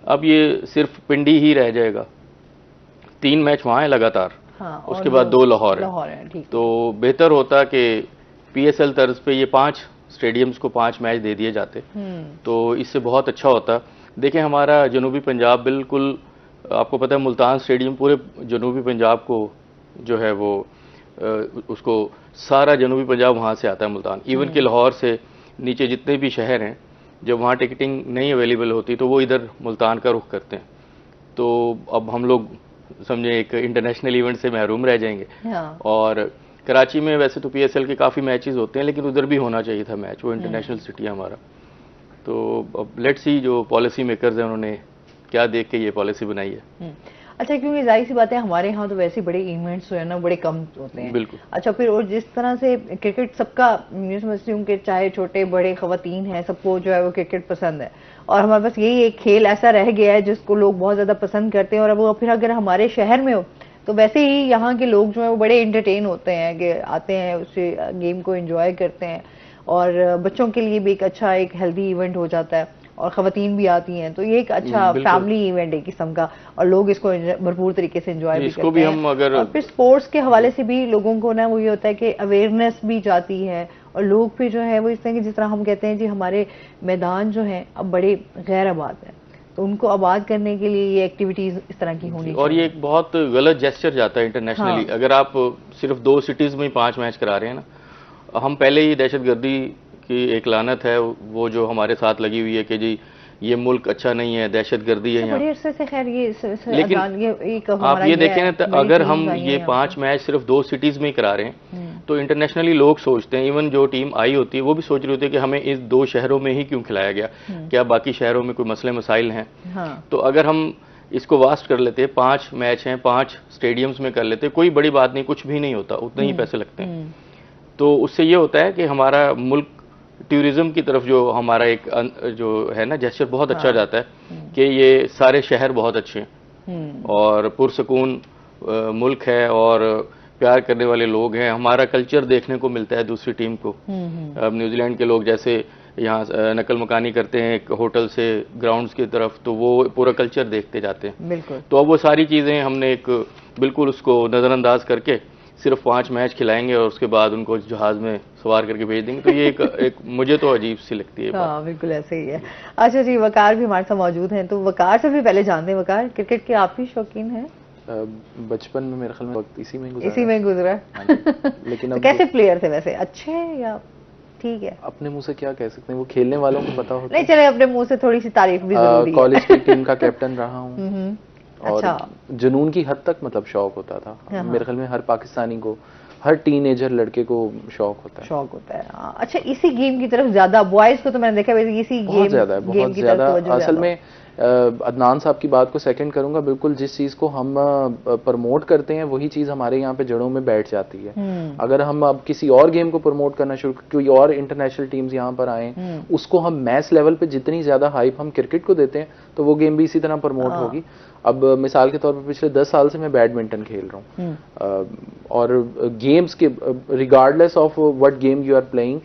अब ये सिर्फ पिंडी ही रह जाएगा। 3 मैच वहाँ है लगातार। हाँ, उसके बाद 2 लाहौर है। तो बेहतर होता कि PSL तर्ज पे ये 5 स्टेडियम्स को 5 मैच दे दिए जाते, तो इससे बहुत अच्छा होता। देखें, हमारा जनूबी पंजाब बिल्कुल, आपको पता है मुल्तान स्टेडियम पूरे जनूबी पंजाब को जो है वो उसको सारा जनूबी पंजाब वहाँ से आता है मुल्तान। इवन के लाहौर से नीचे जितने भी शहर हैं, जब वहाँ टिकटिंग नहीं अवेलेबल होती तो वो इधर मुल्तान का रुख करते हैं। तो अब हम लोग समझे एक इंटरनेशनल इवेंट से महरूम रह जाएंगे। हाँ। और कराची में वैसे तो PSL के काफ़ी मैचेस होते हैं, लेकिन उधर भी होना चाहिए था मैच, वो इंटरनेशनल सिटी है हमारा। तो अब लेट्स सी जो पॉलिसी मेकर्स हैं उन्होंने क्या देख के ये पॉलिसी बनाई है। अच्छा, क्योंकि जाहिर सी बात है हमारे यहाँ तो वैसे बड़े इवेंट्स जो है ना बड़े कम होते हैं। बिल्कुल। अच्छा, फिर और जिस तरह से क्रिकेट सबका, मैं समझती हूँ कि चाहे छोटे बड़े खवातीन हैं, सबको जो है वो क्रिकेट पसंद है, और हमारे पास यही एक खेल ऐसा रह गया है जिसको लोग बहुत ज़्यादा पसंद करते हैं। और वो फिर अगर हमारे शहर में हो तो वैसे ही यहाँ के लोग जो है वो बड़े एंटरटेन होते हैं कि आते हैं उस गेम को एंजॉय करते हैं, और बच्चों के लिए भी एक अच्छा एक हेल्दी इवेंट हो जाता है, और खवातीन भी आती हैं, तो ये एक अच्छा फैमिली इवेंट है किस्म का, और लोग इसको भरपूर तरीके से एंजॉय भी करते हैं। हम अगर और फिर स्पोर्ट्स के हवाले से भी लोगों को ना वो ये होता है कि अवेयरनेस भी जाती है, और लोग फिर जो है वो इस तरह की, जिस तरह हम कहते हैं जी हमारे मैदान जो है अब बड़े गैर आबाद है, तो उनको आबाद करने के लिए ये एक्टिविटीज इस तरह की होनी चाहिए। और ये एक बहुत गलत जेस्चर जाता है इंटरनेशनली। हाँ। अगर आप सिर्फ 2 सिटीज में 5 मैच करा रहे हैं ना, हम पहले ही दहशतगर्दी की एक लानत है वो जो हमारे साथ लगी हुई है कि जी ये मुल्क अच्छा नहीं है, दहशतगर्दी है यहाँ। बड़े अरसे से खैर ये लेकिन आप ये देखें ना, अगर हम ये 5 मैच सिर्फ 2 सिटीज में ही करा रहे हैं तो इंटरनेशनली लोग सोचते हैं, इवन जो टीम आई होती है वो भी सोच रही होती है कि हमें इस 2 शहरों में ही क्यों खिलाया गया, क्या बाकी शहरों में कोई मसले मसाइल हैं। हाँ। तो अगर हम इसको वास्ट कर लेते, 5 मैच हैं 5 स्टेडियम्स में कर लेते, कोई बड़ी बात नहीं, कुछ भी नहीं होता, उतने ही पैसे लगते हैं। तो उससे ये होता है कि हमारा मुल्क टूरिज्म की तरफ जो हमारा एक जो है ना जेस्चर बहुत अच्छा जाता है कि ये सारे शहर बहुत अच्छे हैं और पुरसकून मुल्क है और प्यार करने वाले लोग हैं, हमारा कल्चर देखने को मिलता है दूसरी टीम को। अब न्यूजीलैंड के लोग जैसे यहाँ नकल मकानी करते हैं होटल से ग्राउंड्स की तरफ, तो वो पूरा कल्चर देखते जाते हैं। बिल्कुल। तो अब वो सारी चीज़ें हमने एक बिल्कुल उसको नज़रअंदाज करके सिर्फ 5 मैच खिलाएंगे और उसके बाद उनको जहाज में सवार करके भेज देंगे, तो ये एक मुझे तो अजीब सी लगती है। हाँ बिल्कुल ऐसे ही है। अच्छा जी, वकार भी हमारे साथ मौजूद हैं, तो वकार से भी पहले जानते हैं, वकार क्रिकेट के आप भी शौकीन हैं? बचपन में मेरे ख्याल में वक्त इसी में गुजरा। लेकिन तो कैसे प्लेयर थे वैसे, अच्छे या ठीक है? अपने मुंह से क्या कह सकते हैं, वो खेलने वालों को पता होता है। नहीं चले, अपने मुंह से थोड़ी सी तारीफ भी जरूरी है। कॉलेज की टीम का कैप्टन रहा हूँ और जुनून की हद तक मतलब शौक होता था। हाँ। मेरे ख्याल में हर पाकिस्तानी को, हर टीनेजर लड़के को शौक होता है। अच्छा, इसी गेम की तरफ ज्यादा बॉयज को तो मैंने देखा इसी गेम बहुत ज्यादा असल में अदनान साहब की बात को सेकंड करूंगा, बिल्कुल जिस चीज को हम प्रमोट करते हैं वही चीज हमारे यहाँ पे जड़ों में बैठ जाती है। अगर हम अब किसी और गेम को प्रमोट करना शुरू, कोई और इंटरनेशनल टीम्स यहाँ पर आए, उसको हम मैच लेवल पे जितनी ज्यादा हाइप हम क्रिकेट को देते हैं तो वो गेम भी इसी तरह प्रमोट होगी। अब मिसाल के तौर पर पिछले 10 साल से मैं बैडमिंटन खेल रहा हूँ और गेम्स के regardless of what game you are playing,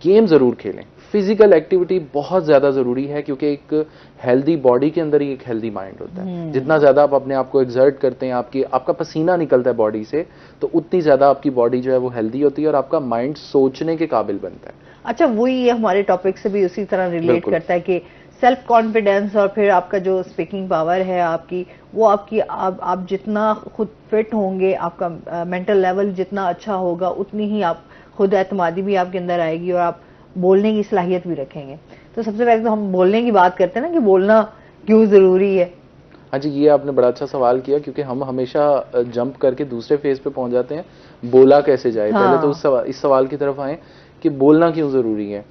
game जरूर खेलें। फिजिकल एक्टिविटी बहुत ज्यादा जरूरी है क्योंकि एक हेल्दी बॉडी के अंदर ही एक हेल्दी माइंड होता है। जितना ज्यादा आप अपने आप को एक्सर्ट करते हैं, आपका पसीना निकलता है बॉडी से, तो उतनी ज्यादा आपकी बॉडी जो है वो हेल्दी होती है और आपका माइंड सोचने के काबिल बनता है। अच्छा, वही हमारे टॉपिक से भी उसी तरह रिलेट करता है कि सेल्फ कॉन्फिडेंस और फिर आपका जो स्पीकिंग पावर है आपकी, वो आप जितना खुद फिट होंगे, आपका मेंटल लेवल जितना अच्छा होगा, उतनी ही आप खुद एतमादी भी आपके अंदर आएगी और आप बोलने की सलाहियत भी रखेंगे। तो सबसे पहले तो हम बोलने की बात करते हैं ना कि बोलना क्यों जरूरी है। हाँ जी, ये आपने बड़ा अच्छा सवाल किया क्योंकि हम हमेशा जंप करके दूसरे फेज पे पहुंच जाते हैं, बोला कैसे जाए। हाँ। पहले तो इस सवाल की तरफ आए कि बोलना क्यों जरूरी है।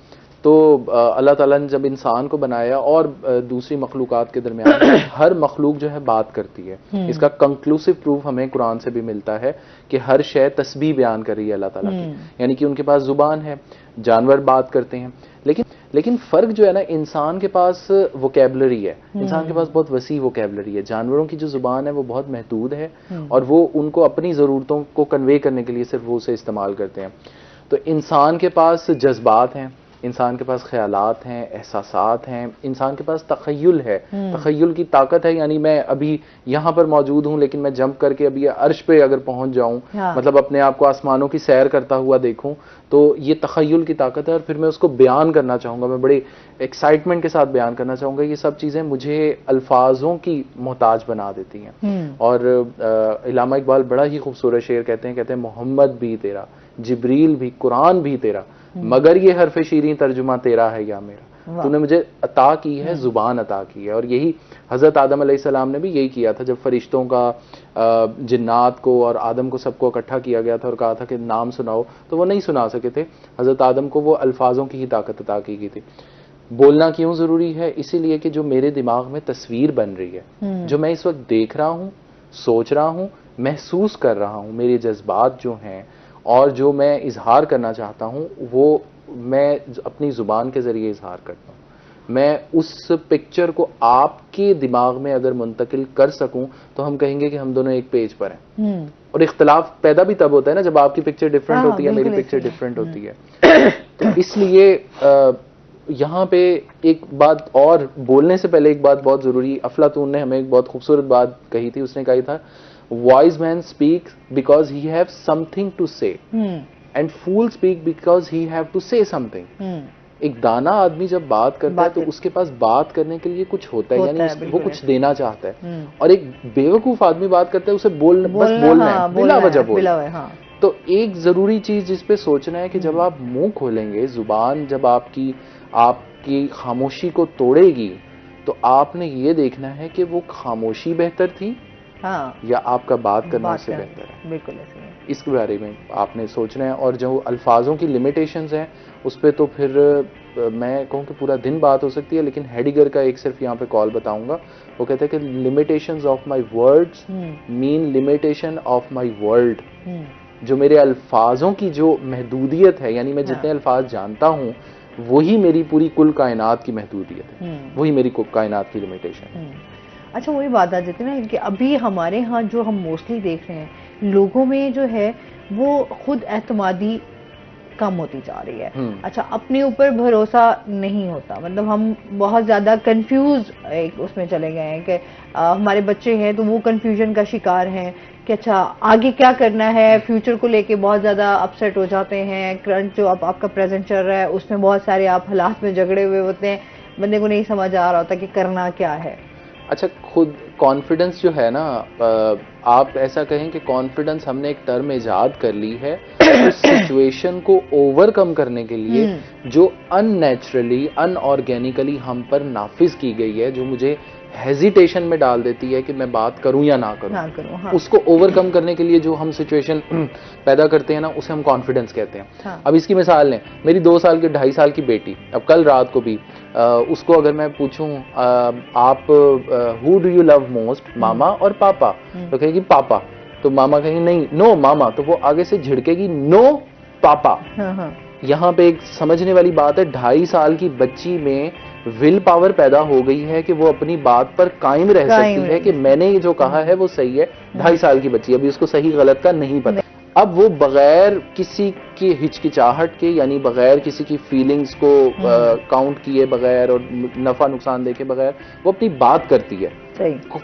तो अल्लाह ताला ने जब इंसान को बनाया और दूसरी मखलूकात के दरमियान हर मखलूक जो है बात करती है। इसका कंक्लूसिव प्रूफ हमें कुरान से भी मिलता है कि हर शय तस्बीह बयान कर रही है अल्लाह ताला की, यानी कि उनके पास जुबान है, जानवर बात करते हैं, लेकिन फर्क जो है ना, इंसान के पास वोकैबुलरी है, इंसान के पास बहुत वसी वोकैबुलरी है। जानवरों की जो जुबान है वो बहुत महदूद है और वो उनको अपनी ज़रूरतों को कन्वे करने के लिए सिर्फ वो उसे इस्तेमाल करते हैं। तो इंसान के पास जज्बात हैं, इंसान के पास ख्यालात हैं, एहसासात हैं, इंसान के पास तखय्युल है, तखय्युल की ताकत है। यानी मैं अभी यहाँ पर मौजूद हूँ लेकिन मैं जंप करके अभी अर्श पे अगर पहुंच जाऊं, मतलब अपने आप को आसमानों की सैर करता हुआ देखूं, तो ये तखय्युल की ताकत है और फिर मैं उसको बयान करना चाहूंगा, मैं बड़े एक्साइटमेंट के साथ बयान करना चाहूंगा। ये सब चीजें मुझे अल्फाजों की मोहताज बना देती हैं। और इलामा इकबाल बड़ा ही खूबसूरत शेर कहते हैं मोहम्मद भी तेरा, जिब्रील भी, कुरान भी तेरा, मगर ये हरफ शीरीं तर्जुमा तेरा है या मेरा। तूने मुझे अता की है, जुबान अता की है। और यही हजरत आदम अलैहिस्सलाम ने भी यही किया था जब फरिश्तों का जिन्नात को और आदम को सबको इकट्ठा किया गया था और कहा था कि नाम सुनाओ, तो वो नहीं सुना सके थे। हजरत आदम को वो अल्फाजों की ही ताकत अता की गई थी। बोलना क्यों जरूरी है? इसीलिए कि जो मेरे दिमाग में तस्वीर बन रही है, जो मैं इस वक्त देख रहा हूँ, सोच रहा हूँ, महसूस कर रहा हूँ, मेरे जज्बात जो हैं और जो मैं इजहार करना चाहता हूँ, वो मैं अपनी जुबान के जरिए इजहार करता हूँ। मैं उस पिक्चर को आपके दिमाग में अगर मुंतकिल कर सकूं तो हम कहेंगे कि हम दोनों एक पेज पर हैं। और इख्तलाफ पैदा भी तब होता है ना जब आपकी पिक्चर डिफरेंट होती है, मेरी पिक्चर डिफरेंट होती है। तो इसलिए यहाँ पे एक बात और बोलने से पहले एक बात बहुत जरूरी, अफलातून ने हमें एक बहुत खूबसूरत बात कही थी। उसने कही था, wise man speaks because he have something to say and fool speak because he have to say something। एक दाना आदमी जब बात करता है तो उसके पास बात करने के लिए कुछ होता है, यानी वो कुछ देना चाहता है। और एक बेवकूफ आदमी बात करता है, उसे बस बोलना है, बिला वजह बोलना। तो एक जरूरी चीज जिस पे सोचना है कि जब आप मुंह खोलेंगे, जुबान जब आपकी खामोशी को तोड़ेगी, तो आपने ये देखना है कि वो खामोशी बेहतर थी या आपका बात करना से बेहतर है। बिल्कुल ऐसे है। इसके बारे में आपने सोचना है। और जो अल्फाजों की लिमिटेशंस हैं उस पे तो फिर मैं कहूँ कि पूरा दिन बात हो सकती है, लेकिन हेडिगर का एक सिर्फ यहाँ पे कॉल बताऊंगा। वो कहते हैं कि limitations of my words mean limitation of my world. जो मेरे अल्फाजों की जो महदूदियत है, यानी मैं जितने अल्फाज जानता हूँ वही मेरी पूरी कुल कायनात की महदूदियत है, वही मेरी कायनात की लिमिटेशन है। अच्छा, वही बात आ जाती है ना कि अभी हमारे यहाँ जो हम मोस्टली देख रहे हैं, लोगों में जो है वो खुद एतमादी कम होती जा रही है। अच्छा, अपने ऊपर भरोसा नहीं होता, मतलब हम बहुत ज्यादा कंफ्यूज उसमें चले गए हैं कि हमारे बच्चे हैं तो वो कंफ्यूजन का शिकार हैं कि अच्छा आगे क्या करना है, फ्यूचर को लेके बहुत ज्यादा अपसेट हो जाते हैं। करंट जो आपका प्रेजेंट चल रहा है उसमें बहुत सारे आप हालात में झगड़े हुए होते हैं, बंदे को नहीं समझ आ रहा होता कि करना क्या है। अच्छा, खुद कॉन्फिडेंस जो है ना, आप ऐसा कहें कि कॉन्फिडेंस हमने एक टर्म इजाद कर ली है उस सिचुएशन को ओवरकम करने के लिए जो अननेचुरली, अनऑर्गेनिकली हम पर नाफिज की गई है, जो मुझे हेजिटेशन में डाल देती है कि मैं बात करूं या ना करूं। हाँ। उसको ओवरकम करने के लिए जो हम सिचुएशन पैदा करते हैं ना, उसे हम कॉन्फिडेंस कहते हैं। हाँ। अब इसकी मिसाल लें, मेरी 2 साल की 2.5 साल की बेटी, अब कल रात को भी उसको अगर मैं पूछूं आप who do you love most, मामा और पापा, तो कहेगी पापा। तो मामा कहेंगे नहीं, नो मामा, तो वो आगे से झिड़केगी नो पापा। हाँ। यहाँ पे एक समझने वाली बात है, 2.5 साल की बच्ची में विल पावर पैदा हो गई है कि वो अपनी बात पर कायम रह सकती है कि मैंने ये जो कहा है वो सही है। 2.5 साल की बच्ची, अभी उसको सही गलत का नहीं पता। अब वो बगैर किसी की हिचकिचाहट के, यानी बगैर किसी की फीलिंग्स को काउंट किए बगैर और नफा नुकसान देखे बगैर वो अपनी बात करती है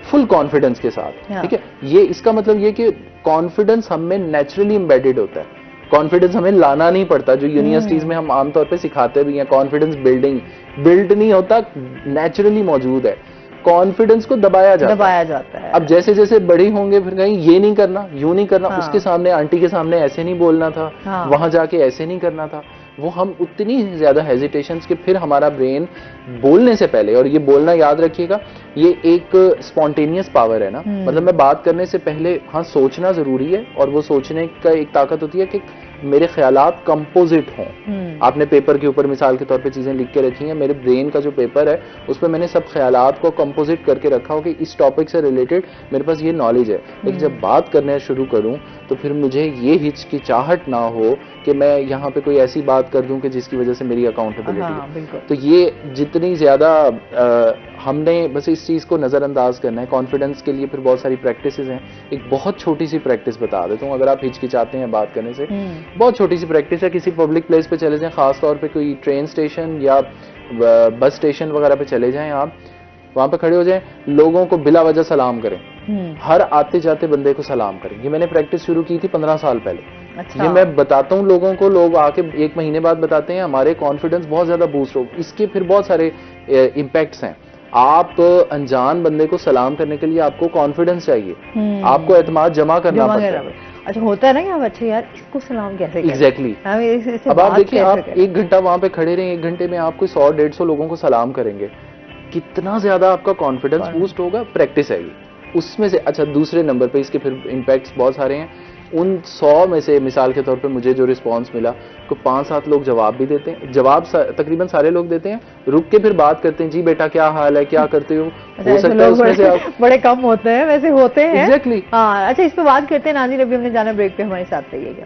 फुल कॉन्फिडेंस के साथ। ठीक है, ये इसका मतलब ये कि कॉन्फिडेंस हम में नेचुरली एम्बेडेड होता है। कॉन्फिडेंस हमें लाना नहीं पड़ता, जो यूनिवर्सिटीज में हम आमतौर पे सिखाते भी हैं। कॉन्फिडेंस बिल्ड नहीं होता, नेचुरली मौजूद है। कॉन्फिडेंस को दबाया जाता है। अब जैसे जैसे बड़ी होंगे फिर कहीं ये नहीं करना, यूं नहीं करना, उसके सामने आंटी के सामने ऐसे नहीं बोलना था, वहां जाके ऐसे नहीं करना था। वो हम उतनी ज्यादा हेजिटेशंस के फिर हमारा ब्रेन बोलने से पहले, और ये बोलना याद रखिएगा, ये एक स्पॉन्टेनियस पावर है ना, मतलब मैं बात करने से पहले हाँ सोचना जरूरी है, और वो सोचने का एक ताकत होती है कि मेरे ख्यालात कंपोजिट हों। आपने पेपर के ऊपर मिसाल के तौर पे चीजें लिख के रखी हैं, मेरे ब्रेन का जो पेपर है उस पर मैंने सब ख्यालात को कंपोजिट करके रखा हो कि इस टॉपिक से रिलेटेड मेरे पास ये नॉलेज है। लेकिन जब बात करने शुरू करूं तो फिर मुझे ये हिचकिचाहट ना हो कि मैं यहाँ पे कोई ऐसी बात कर दूं कि जिसकी वजह से मेरी अकाउंटेबिलिटी है। तो ये जितनी ज्यादा हमने बस इस चीज को नजरअंदाज करना है। कॉन्फिडेंस के लिए फिर बहुत सारी प्रैक्टिसेस हैं। एक बहुत छोटी सी प्रैक्टिस बता देता हूँ, अगर आप हिचकिचाते हैं बात करने से, बहुत छोटी सी प्रैक्टिस है। किसी पब्लिक प्लेस पे चले जाएं, खास तौर पे कोई ट्रेन स्टेशन या बस स्टेशन वगैरह पे चले जाएं, आप वहां पे खड़े हो जाएं, लोगों को बिला वजह सलाम करें। हर आते जाते बंदे को सलाम करें। ये मैंने प्रैक्टिस शुरू की थी 15 साल पहले। अच्छा। ये मैं बताता हूँ लोगों को, लोग आके 1 महीने बाद बताते हैं हमारे कॉन्फिडेंस बहुत ज्यादा बूस्ट हो। इसके फिर बहुत सारे इम्पैक्ट्स हैं। आप अनजान बंदे को सलाम करने के लिए आपको कॉन्फिडेंस चाहिए, आपको एतमाद जमा करना पड़ता है। अच्छा, होता है ना कि हम अच्छा यार इसको सलाम कैसे करें? एग्जैक्टली। अब आप देखिए, आप 1 घंटा वहां पे खड़े रहे, 1 घंटे में आप कोई 100-150 लोगों को सलाम करेंगे, कितना ज्यादा आपका कॉन्फिडेंस बूस्ट होगा। प्रैक्टिस है ये उसमें से। अच्छा, दूसरे नंबर पे इसके फिर इम्पैक्ट्स बहुत सारे हैं। उन 100 में से मिसाल के तौर पे मुझे जो रिस्पांस मिला, तो 5-7 लोग जवाब भी देते हैं। जवाब तकरीबन सारे लोग देते हैं, रुक के फिर बात करते हैं, जी बेटा क्या हाल है, क्या करते हो सकता है उसमें से आप बड़े कम होते हैं, वैसे होते हैं। एग्जैक्टली। हाँ, अच्छा, इस पे बात करते हैं नाज़रीन, अभी हमने जाना ब्रेक पे, हमारे साथ रहिएगा।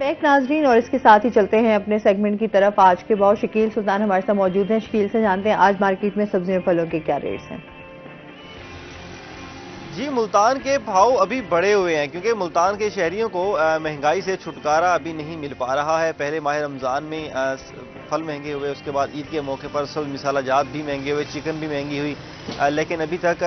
एक नाजरीन, और इसके साथ ही चलते हैं अपने सेगमेंट की तरफ। आज के भाव शकील सुल्तान हमारे साथ मौजूद हैं। शकील से जानते हैं आज मार्केट में सब्जियों फलों के क्या रेट्स हैं। जी, मुल्तान के भाव अभी बढ़े हुए हैं क्योंकि मुल्तान के शहरियों को महंगाई से छुटकारा अभी नहीं मिल पा रहा है। पहले माह रमज़ान में फल महंगे हुए, उसके बाद ईद के मौके पर सब्ज़ मसाला जात भी महंगे हुए, चिकन भी महंगी हुई, लेकिन अभी तक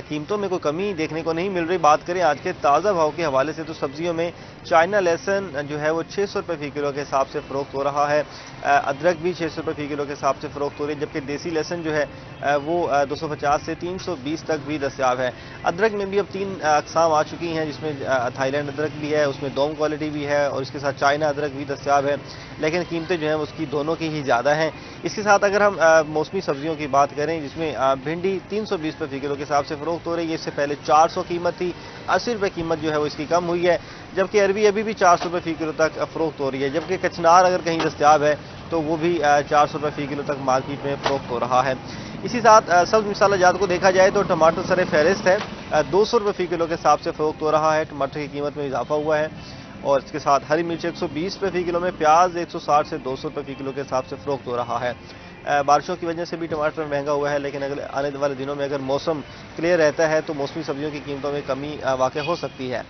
कीमतों में कोई कमी देखने को नहीं मिल रही। बात करें आज के ताज़ा भाव के हवाले से तो सब्जियों में चाइना लहसुन जो है वो 600 रुपये फ़ी किलो के हिसाब से फ़रोख्त हो रहा है। अदरक भी 600 रुपये फ़ी किलो के हिसाब से फ़रोख्त हो रही है, जबकि देसी लहसुन जो है वो 250 से 320 तक भी दस्तियाब है। अदरक में भी अब 3 अक़साम आ चुकी हैं, जिसमें थाईलैंड अदरक भी है, उसमें दोम क्वालिटी भी है और इसके साथ चाइना अदरक भी दस्तियाब है, लेकिन कीमतें जो हैं उसकी दोनों की ही ज़्यादा हैं। इसके साथ अगर हम मौसमी सब्जियों की बात करें, जिसमें भिंडी 320 रुपये फ़ी किलो के हिसाब से फ़रोख्त हो रही है। इससे पहले 400 कीमत थी, 80 रुपये कीमत जो है वो इसकी कम हुई है, जबकि अरबी अभी भी 400 रुपये फ़ी किलो तक फ़रोख्त हो रही है, जबकि कचनार अगर कहीं दस्तियाब है तो वो भी 400 रुपये फ़ी किलो तक मार्केट में फ़रोख्त हो रहा है। इसी साथ सब्ज़ मसाला जात को देखा जाए तो टमाटर सर फहरिस्त है, 200 रुपये फ़ी किलो के हिसाब से फ़रोख्त हो रहा है। टमाटर की कीमत में इजाफा हुआ है और इसके साथ हरी मिर्च 120 रुपये फ़ी किलो में, प्याज 160 से 200 रुपये फ़ी किलो के हिसाब से फ़रोख्त हो रहा है। बारिशों की वजह से भी टमाटर महंगा हुआ है, लेकिन अगले आने वाले दिनों में अगर मौसम क्लियर रहता है तो मौसमी सब्जियों की कीमतों में कमी वाक़ हो सकती है।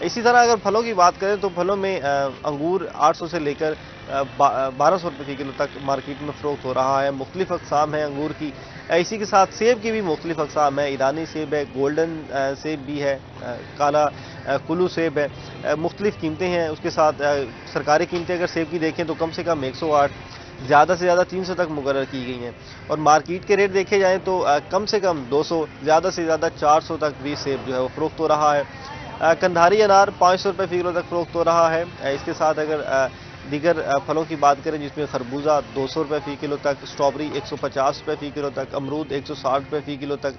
इसी तरह अगर फलों की बात करें तो फलों में अंगूर 800 से लेकर 1200 रुपये फ़ी किलो तक मार्केट में फ़रोख्त हो रहा है। मुख्तलिफ अक़साम है अंगूर की। इसी के साथ सेब की भी मुख्तलिफ अक़साम है, ईरानी सेब है, गोल्डन सेब भी है, काला कुल्लू सेब है, मुख्तलिफ कीमतें हैं। उसके साथ सरकारी कीमतें अगर सेब की देखें तो कम से कम 108, ज़्यादा से ज़्यादा 300 तक मुकर्रर की गई हैं, और मार्केट के रेट देखे जाएँ तो कम से कम 200, ज़्यादा से ज़्यादा 400 तक भी सेब जो है वो फ़रोख्त हो रहा है। कंधारी अनार 500 रुपये फ़ी किलो तक फ़रोख्त हो रहा है। इसके साथ अगर दीगर फलों की बात करें, जिसमें खरबूजा 200 रुपये फ़ी किलो तक, स्ट्रॉबेरी 150 रुपये फ़ी किलो तक, अमरूद 160 रुपये फ़ी किलो तक।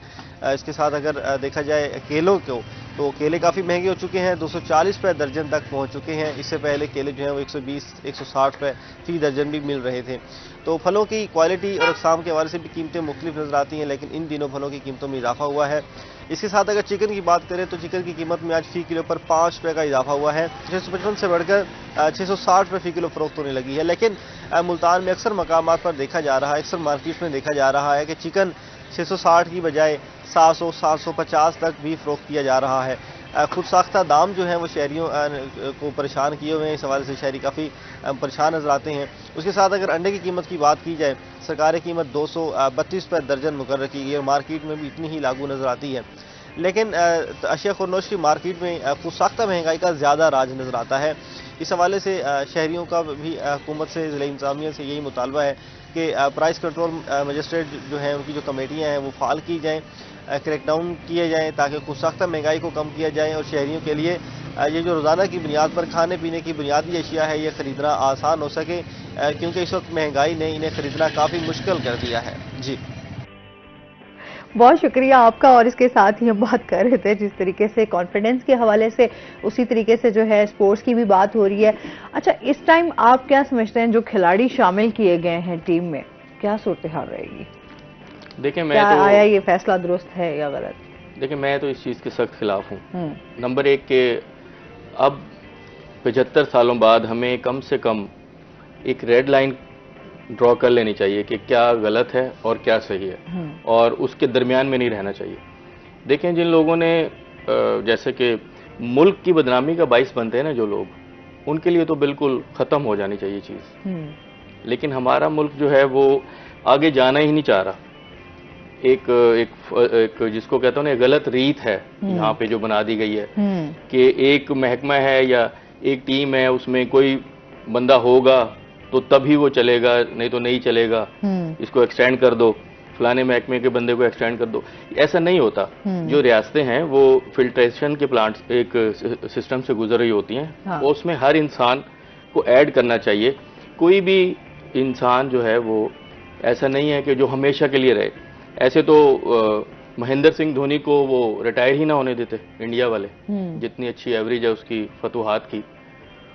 इसके साथ अगर देखा जाए केलों को तो केले काफ़ी महंगे हो चुके हैं, 240 रुपये दर्जन तक पहुंच चुके हैं। इससे पहले केले जो हैं वो 120-160 रुपये फ़ी दर्जन भी मिल रहे थे। तो फलों की क्वालिटी और अक़साम के हवाले से भी कीमतें मुख्तलिफ नज़र आती हैं, लेकिन इन दिनों फलों की कीमतों में इजाफा हुआ है। इसके साथ अगर चिकन की बात करें तो चिकन की कीमत में आज फ़ी किलो पर 5 रुपये का इजाफा हुआ है, 655 से बढ़कर 660 रुपये फ़ी किलो फ़रोख्त होने लगी है। लेकिन मुल्तान में अक्सर मकामात पर देखा जा रहा है, अक्सर मार्केट में देखा जा रहा है कि चिकन 660 की बजाय 700-750 तक भी फ़रोख्त किया जा रहा है। खुद साख्ता दाम जो हैं वो शहरियों को परेशान किए हुए हैं, इस हवाले से शहरी काफ़ी परेशान नज़र आते हैं। उसके साथ अगर अंडे की कीमत की बात की जाए, सरकारी कीमत 232 रुपये दर्जन मुकर्रर की गई है और मार्केट में भी इतनी ही लागू नज़र आती है। लेकिन अशिया खुर्नोश की मार्केट में खुद साख्ता महंगाई का ज़्यादा राज नज़र आता है। इस हवाले से शहरियों का भी हुकूमत से, ज़िला इंतज़ामिया से यही मुतालबा है कि प्राइस कंट्रोल मजिस्ट्रेट जो हैं उनकी जो कमेटियाँ हैं वो फ़ाल की जाएँ, क्रैकडाउन किए जाएँ, ताकि खुद साख्ता महंगाई को कम किया जाए और शहरियों के लिए ये जो रोज़ाना की बुनियाद पर खाने पीने की बुनियादी अशिया है ये ख़रीदना आसान हो सके, क्योंकि इस वक्त महंगाई ने इन्हें ख़रीदना काफ़ी मुश्किल कर दिया है। जी, बहुत शुक्रिया आपका। और इसके साथ ही हम बात कर रहे थे जिस तरीके से कॉन्फिडेंस के हवाले से, उसी तरीके से जो है स्पोर्ट्स की भी बात हो रही है। अच्छा, इस टाइम आप क्या समझते हैं जो खिलाड़ी शामिल किए गए हैं टीम में, क्या सूरत हाल रहेगी? देखिए, मैं क्या तो आया ये फैसला दुरुस्त है या गलत? देखिए, मैं तो इस चीज़ के सख्त खिलाफ हूँ। नंबर एक के अब 75 सालों बाद हमें कम से कम एक रेड लाइन ड्रॉ कर लेनी चाहिए कि क्या गलत है और क्या सही है, और उसके दरमियान में नहीं रहना चाहिए। देखें, जिन लोगों ने जैसे कि मुल्क की बदनामी का बाइस बनते हैं ना जो लोग, उनके लिए तो बिल्कुल ख़त्म हो जानी चाहिए चीज़। लेकिन हमारा मुल्क जो है वो आगे जाना ही नहीं चाह रहा। एक जिसको कहता हूँ ना, गलत रीत है यहाँ पे जो बना दी गई है कि एक महकमा है या एक टीम है, उसमें कोई बंदा होगा तो तभी वो चलेगा, नहीं तो नहीं चलेगा, इसको एक्सटेंड कर दो, फलाने महकमे के बंदे को एक्सटेंड कर दो। ऐसा नहीं होता। जो रियासतें हैं वो फिल्ट्रेशन के प्लांट्स एक सिस्टम से गुजर रही होती हैं। हाँ। उसमें हर इंसान को ऐड करना चाहिए। कोई भी इंसान जो है वो ऐसा नहीं है कि जो हमेशा के लिए रहे। ऐसे तो महेंद्र सिंह धोनी को वो रिटायर ही ना होने देते इंडिया वाले, जितनी अच्छी एवरेज है उसकी फतुहात की।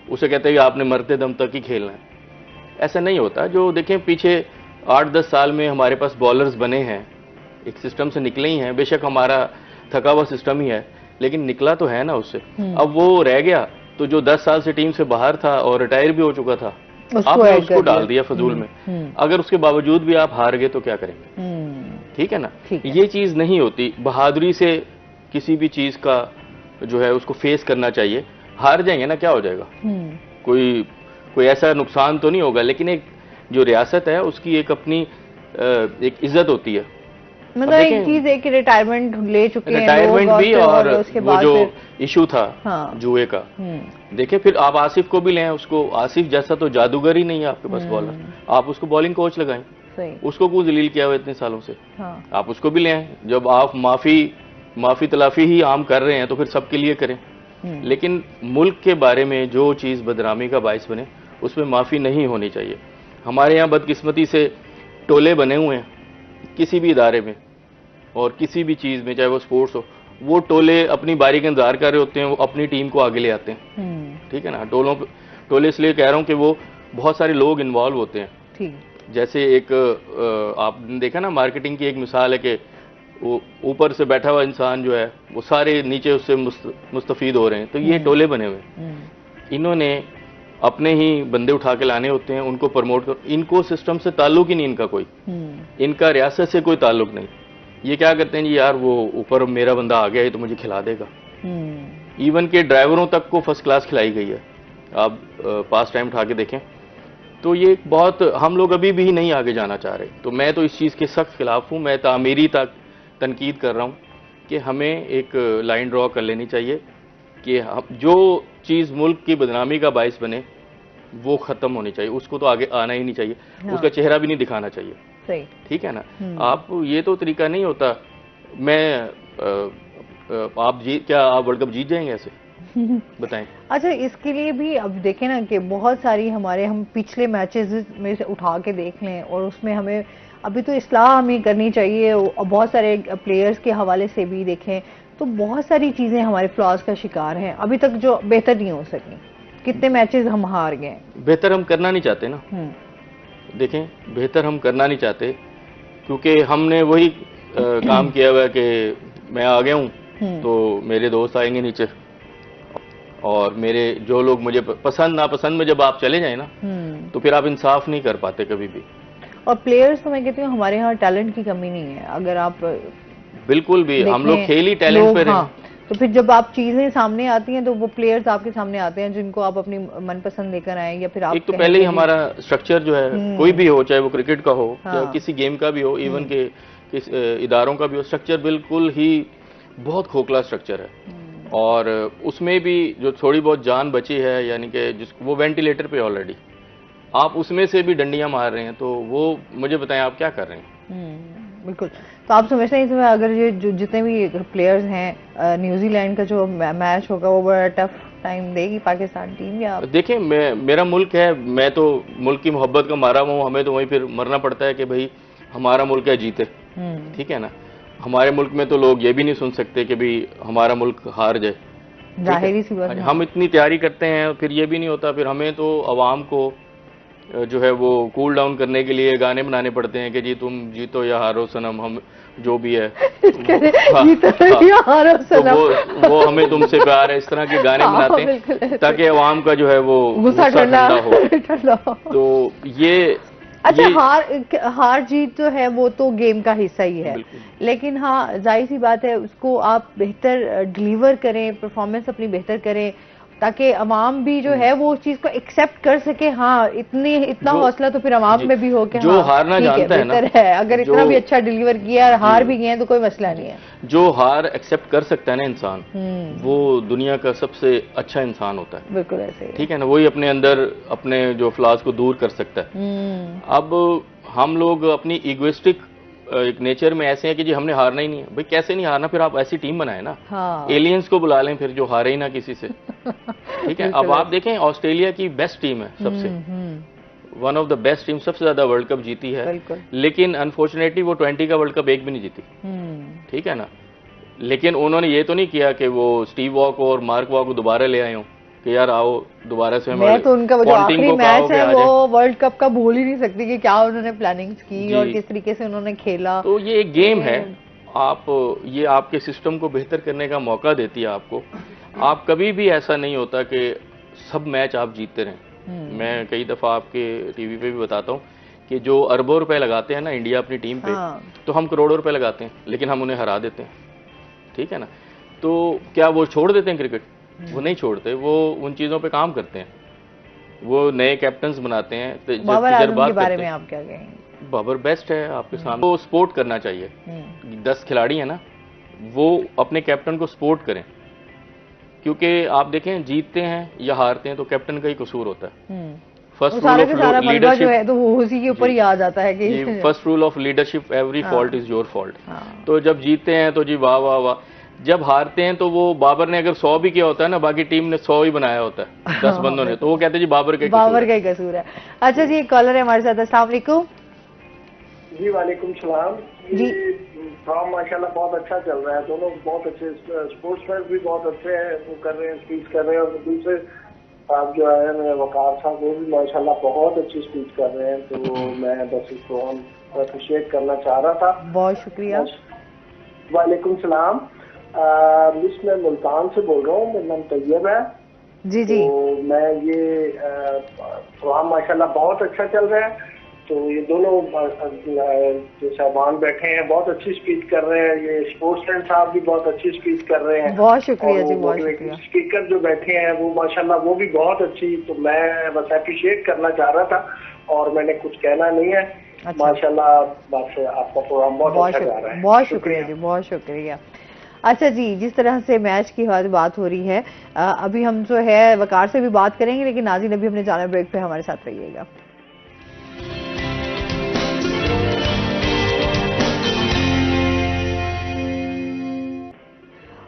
उसे कहते हैं कि आपने मरते दम तक ही खेलना है। ऐसा नहीं होता। जो देखें, पीछे 8-10 साल में हमारे पास बॉलर्स बने हैं, एक सिस्टम से निकले ही हैं। बेशक हमारा थका हुआ सिस्टम ही है, लेकिन निकला तो है ना उससे। अब वो रह गया तो जो 10 साल से टीम से बाहर था और रिटायर भी हो चुका था, उसको आपने ऐड उसको कर डाल दिया। दिया फजूल में। अगर उसके बावजूद भी आप हार गए तो क्या करेंगे? ठीक है ना? ठीक है। ये चीज नहीं होती। बहादुरी से किसी भी चीज का जो है उसको फेस करना चाहिए। हार जाएंगे ना, क्या हो जाएगा? कोई ऐसा नुकसान तो नहीं होगा, लेकिन एक जो रियासत है उसकी एक अपनी एक इज्जत होती है। मतलब एक चीज है कि रिटायरमेंट ले चुके हैं रिटायरमेंट लोग, भी, और उसके वो बाद जो फिर इशू था हाँ। जुए का, देखिए फिर आप आसिफ को भी लें, उसको आसिफ जैसा तो जादूगर ही नहीं है आपके पास बॉलर, आप उसको बॉलिंग कोच लगाएं, उसको क्यों जलील किया हुआ इतने सालों से? हाँ। आप उसको भी ले आएं। जब आप माफी तलाफी ही आम कर रहे हैं तो फिर सबके लिए करें। लेकिन मुल्क के बारे में जो चीज बदनामी का बायस बने उसमें माफी नहीं होनी चाहिए। हमारे यहाँ बदकिस्मती से टोले बने हुए हैं किसी भी इदारे में और किसी भी चीज में, चाहे वो स्पोर्ट्स हो, वो टोले अपनी बारी का इंतजार कर रहे होते हैं, वो अपनी टीम को आगे ले आते हैं। ठीक है ना? टोले इसलिए कह रहा हूं कि वो बहुत सारे लोग इन्वॉल्व होते हैं। ठीक। जैसे एक आपने देखा ना, मार्केटिंग की एक मिसाल है कि वो ऊपर से बैठा हुआ इंसान जो है वो सारे नीचे उससे मुस्तफीद हो रहे हैं। तो ये टोले बने हुए, इन्होंने अपने ही बंदे उठा के लाने होते हैं, उनको प्रमोट कर, इनको सिस्टम से ताल्लुक ही नहीं इनका कोई, इनका रियासत से कोई ताल्लुक नहीं। ये क्या करते हैं जी, यार वो ऊपर मेरा बंदा आ गया है तो मुझे खिला देगा। इवन के ड्राइवरों तक को फर्स्ट क्लास खिलाई गई है। आप पास टाइम उठा के देखें तो ये बहुत, हम लोग अभी भी नहीं आगे जाना चाह रहे। तो मैं तो इस चीज़ के सख्त खिलाफ हूँ। मैं तामीरी तक तनकीद कर रहा हूँ कि हमें एक लाइन ड्रॉ कर लेनी चाहिए कि जो चीज़ मुल्क की बदनामी का बायस बने वो ख़त्म होनी चाहिए, उसको तो आगे आना ही नहीं चाहिए। उसका चेहरा भी नहीं दिखाना चाहिए। सही। ठीक है ना? आप ये तो तरीका नहीं होता। मैं आप क्या आप वर्ल्ड कप जीत जाएंगे ऐसे? बताएं। अच्छा, इसके लिए भी अब देखें ना कि बहुत सारी हम पिछले मैचेस में से उठा के देख लें और उसमें हमें अभी तो इस्लाह हमें करनी चाहिए, और बहुत सारे प्लेयर्स के हवाले से भी देखें तो बहुत सारी चीजें हमारे फ्लॉज का शिकार हैं अभी तक जो बेहतर नहीं हो सकी। कितने मैचेस हम हार गए। बेहतर हम करना नहीं चाहते ना। देखें, बेहतर हम करना नहीं चाहते क्योंकि हमने वही काम किया हुआ है कि मैं आ गया हूँ तो मेरे दोस्त आएंगे नीचे, और मेरे जो लोग मुझे पसंद नापसंद में जब आप चले जाए ना तो फिर आप इंसाफ नहीं कर पाते कभी भी। और प्लेयर्स तो मैं कहती हूँ हमारे यहाँ टैलेंट की कमी नहीं है। अगर आप बिल्कुल भी, हम लोग खेल ही टैलेंट पे रहे। तो फिर जब आप चीजें सामने आती हैं तो वो प्लेयर्स आपके सामने आते हैं जिनको आप अपनी मनपसंद लेकर आए, या फिर आप एक तो पहले ही हमारा स्ट्रक्चर जो है कोई भी हो, चाहे वो क्रिकेट का हो या किसी गेम का भी हो, इवन के इदारों का भी हो, स्ट्रक्चर बिल्कुल ही बहुत खोखला स्ट्रक्चर है। और उसमें भी जो थोड़ी बहुत जान बची है, यानी कि वो वेंटिलेटर पे ऑलरेडी, आप उसमें से भी डंडियां मार रहे हैं, तो वो मुझे बताएं आप क्या कर रहे हैं? बिल्कुल। तो आप समझते हैं इसमें अगर ये जो जितने भी प्लेयर्स हैं, न्यूजीलैंड का जो मैच होगा वो बड़ा टफ टाइम देगी पाकिस्तान टीम? या देखें, मेरा मुल्क है, मैं तो मुल्क की मोहब्बत का मारा हुआ हूँ, हमें तो वहीं फिर मरना पड़ता है कि भाई हमारा मुल्क है, जीते। ठीक है ना? हमारे मुल्क में तो लोग ये भी नहीं सुन सकते कि भाई हमारा मुल्क हार जाए। जाहिर सी बात है। हम इतनी तैयारी करते हैं, फिर ये भी नहीं होता। फिर हमें तो अवाम को जो है वो कूल डाउन करने के लिए गाने बनाने पड़ते हैं कि जी तुम जीतो या हारो सनम, हम जो भी है या हारो सनम, तो वो हमें तुमसे प्यार है, इस तरह के गाने बनाते हैं ताकि अवाम का जो है वो गुस्सा ठंडा हो। तो ये अच्छा, हार जीत जो है वो तो गेम का हिस्सा ही है, लेकिन हाँ जाहिर सी बात है उसको आप बेहतर डिलीवर करें, परफॉर्मेंस अपनी बेहतर करें ताकि अवाम भी जो है वो उस चीज को एक्सेप्ट कर सके। हाँ, इतना हौसला तो फिर अवाम में भी हो कि जो हारना जानता है ना, है अगर इतना भी अच्छा डिलीवर किया और हार भी गए तो कोई मसला नहीं है। जो हार एक्सेप्ट कर सकता है ना इंसान, वो दुनिया का सबसे अच्छा इंसान होता है। बिल्कुल ऐसे। ठीक है ना? वही अपने अंदर अपने जो फ्लॉज को दूर कर सकता है। अब हम लोग अपनी इगोइस्टिक एक नेचर में ऐसे हैं कि जी हमने हारना ही नहीं है। भाई कैसे नहीं हारना? फिर आप ऐसी टीम बनाए ना। हाँ। एलियंस को बुला लें फिर जो हारे ही ना किसी से। ठीक है? अब आप देखें, ऑस्ट्रेलिया की बेस्ट टीम है, सबसे one of the best team, सबसे ज्यादा वर्ल्ड कप जीती है, लेकिन अनफॉर्चुनेटली वो 20 का वर्ल्ड कप एक भी नहीं जीती। ठीक है ना? लेकिन उन्होंने ये तो नहीं किया कि वो स्टीव वॉ को और मार्क वॉ को दोबारा ले आए हों कि यार आओ दोबारा से। मैं तो उनका जो आखिरी मैच है वो वर्ल्ड कप का भूल ही नहीं सकती कि क्या उन्होंने प्लानिंग्स की और किस तरीके से उन्होंने खेला। तो ये एक गेम है, आप ये आपके सिस्टम को बेहतर करने का मौका देती है आपको। आप कभी भी ऐसा नहीं होता कि सब मैच आप जीतते रहें। मैं कई दफ़ा आपके टीवी पे भी बताता हूँ कि जो अरबों रुपए लगाते हैं ना इंडिया अपनी टीम पे, तो हम करोड़ों रुपए लगाते हैं लेकिन हम उन्हें हरा देते हैं, ठीक है ना। तो क्या वो छोड़ देते हैं क्रिकेट? वो नहीं छोड़ते, वो उन चीज़ों पे काम करते हैं, वो नए कैप्टन्स बनाते हैं, बाबर आजम के बारे में आप क्या कहेंगे? बाबर बेस्ट है आपके सामने, वो सपोर्ट करना चाहिए। 10 खिलाड़ी हैं ना, वो अपने कैप्टन को सपोर्ट करें, क्योंकि आप देखें जीतते हैं या हारते हैं तो कैप्टन का ही कसूर होता है। फर्स्ट रूल ऑफ लीडरशिप जो है तो वो उसी के ऊपर ही आ जाता है कि first rule of leadership, every fault is your fault. तो जब जीतते हैं तो जी वाह वाह वाह, जब हारते हैं तो वो बाबर ने अगर 100 भी किया होता है ना, बाकी टीम ने 100 ही बनाया होता है 10 बंदों ने, तो वो कहते हैं जी बाबर का ही कसूर है। अच्छा जी, एक कॉलर है हमारे साथ। अस्सलाम वालेकुम। जी वालेकुम सलाम जी। प्रोग्राम माशाल्लाह बहुत अच्छा चल रहा है, दोनों बहुत अच्छे स्पोर्ट्समैन भी बहुत अच्छे हैं, वो कर रहे हैं, स्पीच कर रहे हैं, और दूसरे साहब जो है वकार साहब वो भी माशाल्लाह बहुत अच्छी स्पीच कर रहे हैं। तो मैं बस इस प्रोग्राम को अप्रिशिएट करना चाह रहा था। बहुत शुक्रिया। वालेकुम सलाम। मैं मुल्तान से बोल रहा हूँ, मेरा नाम तैयब है। जी जी। तो मैं ये प्रोग्राम माशाल्लाह बहुत अच्छा चल रहा है। तो ये दोनों जो साहबान बैठे हैं बहुत अच्छी स्पीच कर रहे हैं, ये स्पोर्ट्समैन साहब भी बहुत अच्छी स्पीच कर रहे हैं। बहुत शुक्रिया जी, बहुत शुक्रिया। स्पीकर जो बैठे हैं वो माशाल्लाह वो भी बहुत अच्छी, तो मैं बस अप्रिशिएट करना चाह रहा था और मैंने कुछ कहना नहीं है। अच्छा। माशाल्लाह बस आपका प्रोग्राम बहुत अच्छा जा रहा है। बहुत शुक्रिया जी, बहुत शुक्रिया। अच्छा जी, जिस तरह से मैच की बात हो रही है, अभी हम जो है वकार से भी बात करेंगे, लेकिन नाज़रीन अभी हमने जाना ब्रेक पे, हमारे साथ रहिएगा।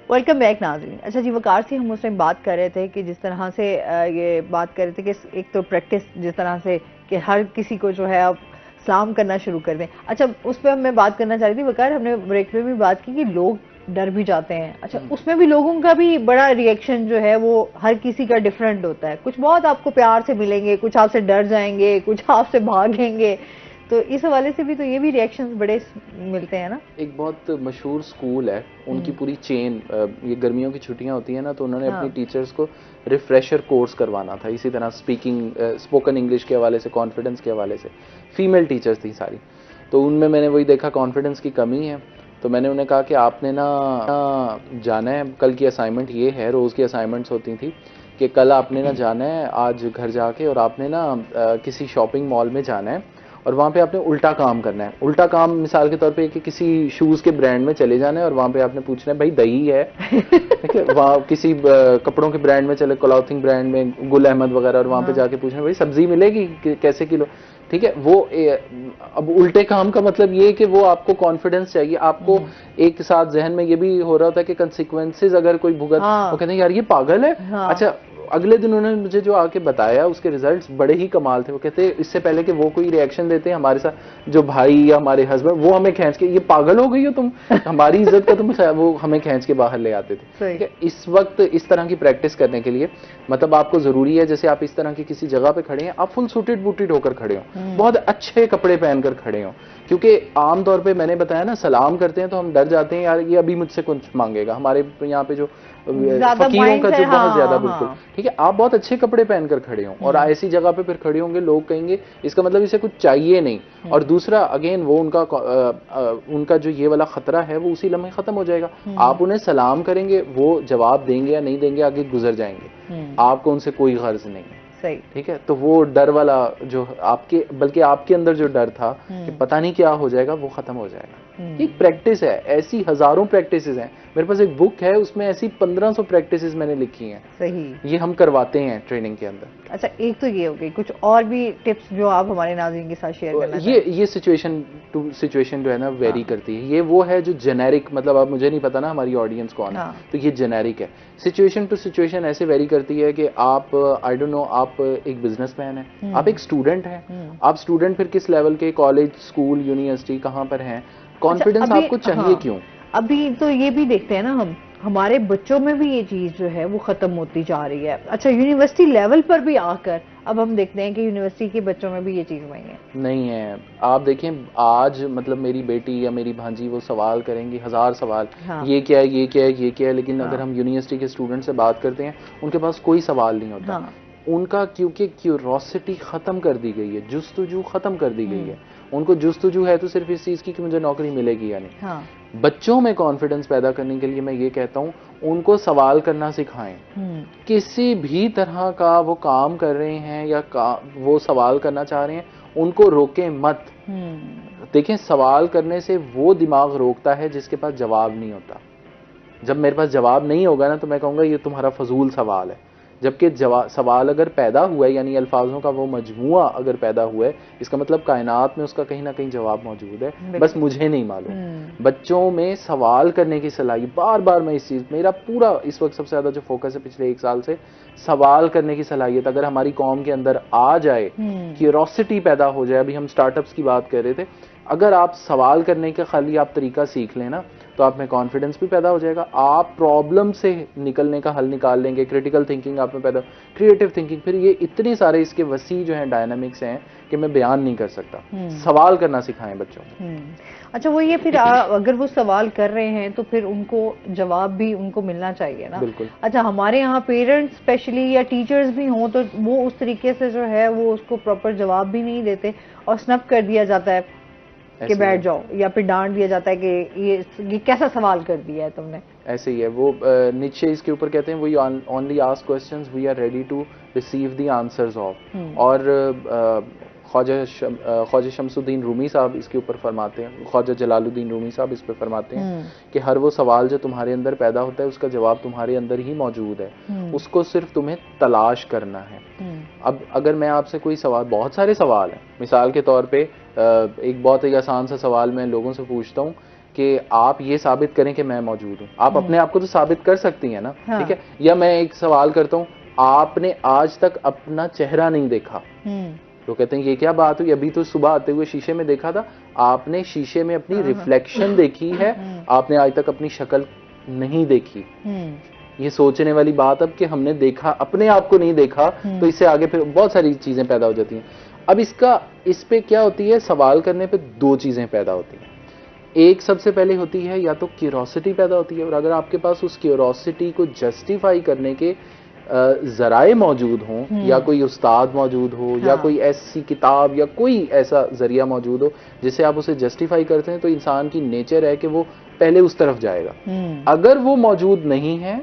वेलकम बैक नाज़रीन। अच्छा जी, वकार से हम उस टाइम बात कर रहे थे कि जिस तरह से ये बात कर रहे थे कि एक तो प्रैक्टिस जिस तरह से कि हर किसी को जो है अब सलाम करना शुरू कर दें। अच्छा, उस पर मैं बात करना चाह रही थी वकार, हमने ब्रेक में भी बात की कि लोग डर भी जाते हैं। अच्छा, उसमें भी लोगों का भी बड़ा रिएक्शन जो है वो हर किसी का डिफरेंट होता है। कुछ बहुत आपको प्यार से मिलेंगे, कुछ आपसे डर जाएंगे, कुछ आपसे भागेंगे। तो इस हवाले से भी तो ये भी रिएक्शंस बड़े मिलते हैं ना। एक बहुत मशहूर स्कूल है, उनकी पूरी चेन, ये गर्मियों की छुट्टियां होती है ना, तो उन्होंने अपनी टीचर्स को रिफ्रेशर कोर्स करवाना था, इसी तरह स्पोकन इंग्लिश के हवाले से, कॉन्फिडेंस के हवाले से। फीमेल टीचर्स थी सारी, तो उनमें मैंने वही देखा कॉन्फिडेंस की कमी है। तो मैंने उन्हें कहा कि आपने ना जाना है, कल की असाइनमेंट ये है, रोज़ की असाइनमेंट्स होती थी कि कल आपने ना जाना है आज घर जाके, और आपने ना किसी शॉपिंग मॉल में जाना है और वहाँ पे आपने उल्टा काम करना है। उल्टा काम मिसाल के तौर पे कि किसी शूज़ के ब्रांड में चले जाना है और वहाँ पे आपने पूछना है भाई दही है, ठीक है। वहाँ किसी कपड़ों के ब्रांड में चले, क्लॉथिंग ब्रांड में गुल अहमद वगैरह, और वहाँ पे जाके पूछना भाई सब्जी मिलेगी कैसे किलो, ठीक है। वो अब उल्टे काम का मतलब ये कि वो आपको कॉन्फिडेंस चाहिए, आपको एक साथ जहन में ये भी हो रहा था कि कंसिक्वेंसेज अगर कोई भुगत, वो कहते हैं यार ये पागल है। अच्छा, अगले दिन उन्होंने मुझे जो आके बताया उसके रिजल्ट्स बड़े ही कमाल थे। वो कहते हैं इससे पहले कि वो कोई रिएक्शन देते हैं हमारे साथ जो भाई या हमारे हस्बैंड, वो हमें खींच के, ये पागल हो गई हो तुम, हमारी इज्जत का तुम, वो हमें खींच के बाहर ले आते थे। ठीक है, इस वक्त इस तरह की प्रैक्टिस करने के लिए मतलब आपको जरूरी है, जैसे आप इस तरह की किसी जगह पे खड़े हैं, आप फुल सूटेड बूटेड होकर खड़े हो, बहुत अच्छे कपड़े पहनकर खड़े हो, क्योंकि आमतौर पे मैंने बताया ना सलाम करते हैं तो हम डर जाते हैं यार ये अभी मुझसे कुछ मांगेगा, हमारे यहाँ पे जो फकीरों का जो बहुत ज्यादा, बिल्कुल ठीक है, आप बहुत अच्छे कपड़े पहनकर खड़े हो और ऐसी जगह पे फिर खड़े होंगे, लोग कहेंगे इसका मतलब इसे कुछ चाहिए नहीं। और दूसरा अगेन वो उनका जो ये वाला खतरा है वो उसी लम्हे खत्म हो जाएगा। आप उन्हें सलाम करेंगे, वो जवाब देंगे या नहीं देंगे आगे गुजर जाएंगे, आपको उनसे कोई गर्ज नहीं है। सही, ठीक है। तो वो डर वाला जो आपके, बल्कि आपके अंदर जो डर था कि पता नहीं क्या हो जाएगा, वो खत्म हो जाएगा। एक प्रैक्टिस है, ऐसी हजारों प्रैक्टिसेस हैं, मेरे पास एक बुक है उसमें ऐसी 1500 प्रैक्टिसेस मैंने लिखी हैं। सही, ये हम करवाते हैं ट्रेनिंग के अंदर। अच्छा, एक तो ये हो गई, कुछ और भी टिप्स जो आप हमारे नाज़रीन के साथ शेयर करना चाहें? ये सिचुएशन टू सिचुएशन जो है ना वेरी करती है। ये वो है जो जेनेरिक, मतलब अब मुझे नहीं पता ना हमारी ऑडियंस कौन है, तो ये जेनेरिक है। सिचुएशन टू सिचुएशन ऐसे वेरी करती है कि आप आई डोंट नो, आप एक बिजनेसमैन है, आप एक स्टूडेंट हैं, आप स्टूडेंट फिर किस लेवल के, कॉलेज, स्कूल, यूनिवर्सिटी, कहाँ पर हैं, कॉन्फिडेंस आपको चाहिए क्यों? अभी तो ये भी देखते हैं ना हम, हमारे बच्चों में भी ये चीज जो है वो खत्म होती जा रही है। अच्छा, यूनिवर्सिटी लेवल पर भी आकर अब हम देखते हैं कि यूनिवर्सिटी के बच्चों में भी ये चीज़ वही है। नहीं है। आप देखें आज मतलब मेरी बेटी या मेरी भांजी वो सवाल करेंगी, 1000 सवाल, हाँ। ये क्या है, ये क्या है, ये क्या है, लेकिन हाँ। अगर हम यूनिवर्सिटी के स्टूडेंट से बात करते हैं उनके पास कोई सवाल नहीं होता। हाँ। उनका क्योंकि क्यूरोसिटी खत्म कर दी गई है, जुस्तजू खत्म कर दी गई है। उनको जुस्तजू है तो सिर्फ इस चीज की कि मुझे नौकरी मिलेगी या नहीं। हाँ। बच्चों में कॉन्फिडेंस पैदा करने के लिए मैं ये कहता हूँ उनको सवाल करना सिखाएं। किसी भी तरह का वो काम कर रहे हैं या वो सवाल करना चाह रहे हैं, उनको रोकें मत। देखें, सवाल करने से वो दिमाग रोकता है जिसके पास जवाब नहीं होता। जब मेरे पास जवाब नहीं होगा ना तो मैं कहूँगा ये तुम्हारा फजूल सवाल है। जबकि सवाल अगर पैदा हुआ है, यानी अल्फाजों का वो मजमुआ अगर पैदा हुआ है, इसका मतलब कायनात में उसका कहीं ना कहीं जवाब मौजूद है, बस मुझे नहीं मालूम। बच्चों में सवाल करने की सलाहियत, बार बार मैं इस चीज़, मेरा पूरा इस वक्त सबसे ज़्यादा जो फोकस है पिछले 1 साल से, सवाल करने की सलाहियत अगर हमारी कौम के अंदर आ जाए, क्यूरोसिटी पैदा हो जाए। अभी हम स्टार्टअप्स की बात कर रहे थे, अगर आप सवाल करने का खाली आप तरीका सीख लेना तो आप में कॉन्फिडेंस भी पैदा हो जाएगा। आप प्रॉब्लम से निकलने का हल निकाल लेंगे, क्रिटिकल थिंकिंग आप में पैदा, क्रिएटिव थिंकिंग, फिर ये इतने सारे इसके वसी जो हैं डायनामिक्स हैं कि मैं बयान नहीं कर सकता। सवाल करना सिखाएं बच्चों को। अच्छा, वो ये फिर अगर वो सवाल कर रहे हैं तो फिर उनको जवाब भी उनको मिलना चाहिए ना। बिल्कुल। अच्छा, हमारे यहाँ पेरेंट्स स्पेशली या टीचर्स भी हों तो वो उस तरीके से जो है वो उसको प्रॉपर जवाब भी नहीं देते और स्नप कर दिया जाता है कि बैठ जाओ, या फिर डांट दिया जाता है कि ये कैसा सवाल कर दिया है तुमने। ऐसे ही है वो। नीचे इसके ऊपर कहते हैं we only ask questions we are ready to receive the answers of. और ख्वाजा शमसुद्दीन रूमी साहब इसके ऊपर फरमाते हैं, ख्वाजा जलालुद्दीन रूमी साहब इस पर फरमाते हैं कि हर वो सवाल जो तुम्हारे अंदर पैदा होता है उसका जवाब तुम्हारे अंदर ही मौजूद है, उसको सिर्फ तुम्हें तलाश करना है। अब अगर मैं आपसे कोई सवाल, बहुत सारे सवाल हैं, मिसाल के तौर पे एक बहुत ही आसान सा सवाल मैं लोगों से पूछता हूँ कि आप ये साबित करें कि मैं मौजूद हूँ। आप अपने आप को तो साबित कर सकती हैं ना, ठीक है। या मैं एक सवाल करता हूँ, आपने आज तक अपना चेहरा नहीं देखा। तो कहते हैं ये क्या बात हुई, अभी तो सुबह आते हुए शीशे में देखा था। आपने शीशे में अपनी रिफ्लेक्शन देखी है, आपने आज तक अपनी शक्ल नहीं देखी। ये सोचने वाली बात अब कि हमने देखा, अपने आप को नहीं देखा, तो इससे आगे फिर बहुत सारी चीजें पैदा हो जाती हैं। अब इस पे क्या होती है, सवाल करने पे 2 चीजें पैदा होती हैं। एक सबसे पहले होती है या तो क्यूरोसिटी पैदा होती है, और अगर आपके पास उस क्यूरोसिटी को जस्टिफाई करने के जराए मौजूद हों, या कोई उस्ताद मौजूद हो, या कोई ऐसी किताब या कोई ऐसा जरिया मौजूद हो जिससे आप उसे जस्टिफाई करते हैं, तो इंसान की नेचर है कि वो पहले उस तरफ जाएगा। अगर वो मौजूद नहीं है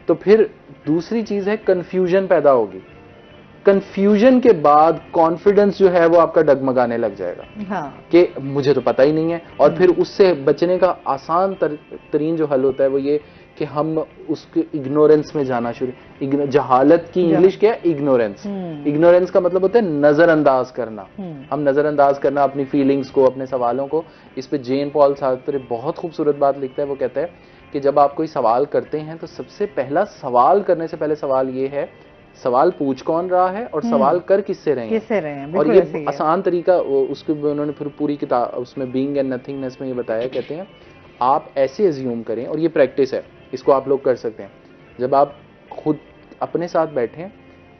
तो फिर दूसरी चीज है कंफ्यूजन पैदा होगी। कंफ्यूजन के बाद कॉन्फिडेंस जो है वो आपका डगमगाने लग जाएगा कि मुझे तो पता ही नहीं है। और फिर उससे बचने का आसान तरीन जो हल होता है वो ये कि हम उसके इग्नोरेंस में जाना शुरू। जहालत की इंग्लिश क्या है, इग्नोरेंस। इग्नोरेंस का मतलब होता है नजरअंदाज करना। हम नजरअंदाज करना अपनी फीलिंग्स को, अपने सवालों को। इस पे जेन पॉल सार्त्रे बहुत खूबसूरत बात लिखता है। वो कहता है कि जब आप कोई सवाल करते हैं तो सबसे पहला सवाल करने से पहले सवाल ये है, सवाल पूछ कौन रहा है और सवाल कर किससे रहे हैं। और ये आसान तरीका उसके उन्होंने फिर पूरी किताब उसमें बीइंग एंड नथिंगनेस में ये बताया। कहते हैं आप ऐसे अज्यूम करें, और ये प्रैक्टिस है, इसको आप लोग कर सकते हैं। जब आप खुद अपने साथ बैठें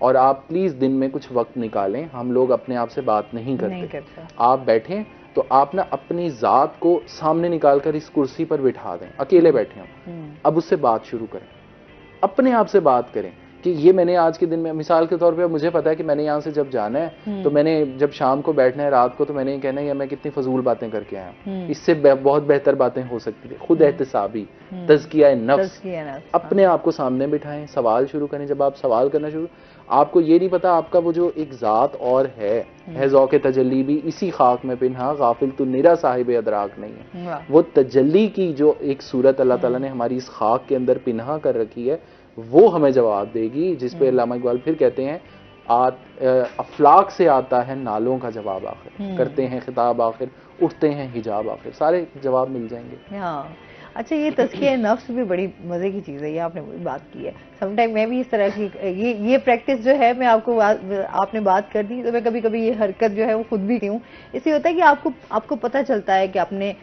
और आप प्लीज दिन में कुछ वक्त निकालें, हम लोग अपने आप से बात नहीं करते। आप बैठें तो आप ना अपनी जात को सामने निकालकर इस कुर्सी पर बिठा दें, अकेले बैठे हों। अब उससे बात शुरू करें, अपने आप से बात करें कि ये मैंने आज के दिन में, मिसाल के तौर पे मुझे पता है कि मैंने यहाँ से जब जाना है तो मैंने जब शाम को बैठना है, रात को, तो मैंने ये कहना है मैं कितनी फजूल बातें करके आया हूँ। इससे बहुत बेहतर बातें हो सकती थी। खुद एहतसाबी, तज़किया नफ्स, अपने आप को सामने बिठाएं, सवाल शुरू करें। जब आप सवाल करना शुरू, आपको ये नहीं पता आपका वो जो एक जात और है ज़ौक़े तजल्ली भी इसी खाक में पिन्हा, गाफिल तो निरा साहिब अदराक नहीं है। वो तजल्ली की जो एक सूरत अल्लाह ताला ने हमारी इस खाक के अंदर पिन्हा कर रखी है, वो हमें जवाब देगी। जिस पे अल्लामा इकबाल फिर कहते हैं अफलाक से आता है नालों का जवाब आखिर, करते हैं खिताब आखिर, उठते हैं हिजाब आखिर, सारे जवाब मिल जाएंगे। हाँ, अच्छा, ये तज़किया नफ्स भी बड़ी मजे की चीज़ है, ये आपने बात की है। समटाइम मैं भी इस तरह की ये प्रैक्टिस जो है, मैं आपने बात कर दी तो मैं कभी कभी ये हरकत जो है वो खुद भी की हूँ। इससे होता है कि आपको पता चलता है कि आपने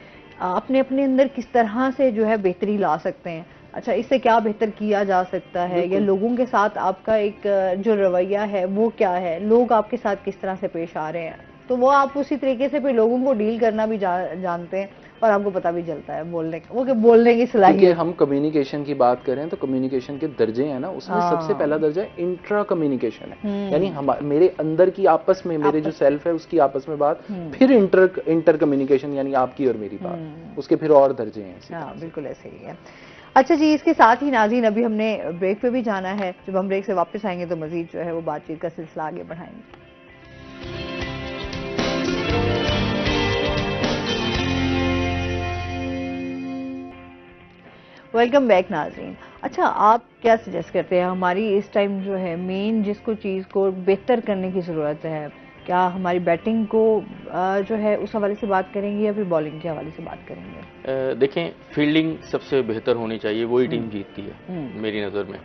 अपने अंदर किस तरह से जो है बेहतरी ला सकते हैं। अच्छा, इससे क्या बेहतर किया जा सकता है, या लोगों के साथ आपका एक जो रवैया है वो क्या है, लोग आपके साथ किस तरह से पेश आ रहे हैं, तो वो आप उसी तरीके से फिर लोगों को डील करना भी जानते हैं और आपको पता भी चलता है बोलने की सलाहियत। क्योंकि हम कम्युनिकेशन की बात करें तो कम्युनिकेशन के दर्जे हैं ना, उसमें सबसे पहला दर्जा इंट्रा कम्युनिकेशन है, यानी मेरे अंदर की आपस में, मेरे जो सेल्फ है उसकी आपस में बात, फिर इंटर कम्युनिकेशन यानी आपकी और मेरी बात, उसके फिर और दर्जे हैं। हाँ, बिल्कुल ऐसे ही है। अच्छा जी, इसके साथ ही नाज़रीन अभी हमने ब्रेक पे भी जाना है, जब हम ब्रेक से वापस आएंगे तो मजीद जो है वो बातचीत का सिलसिला आगे बढ़ाएंगे। वेलकम बैक नाज़रीन। अच्छा, आप क्या सजेस्ट करते हैं, हमारी इस टाइम जो है मेन जिसको चीज़ को बेहतर करने की ज़रूरत है, क्या हमारी बैटिंग को जो है उस हवाले से बात करेंगे या फिर बॉलिंग के हवाले से बात करेंगे? देखें, फील्डिंग सबसे बेहतर होनी चाहिए, वही टीम जीतती है मेरी नज़र में।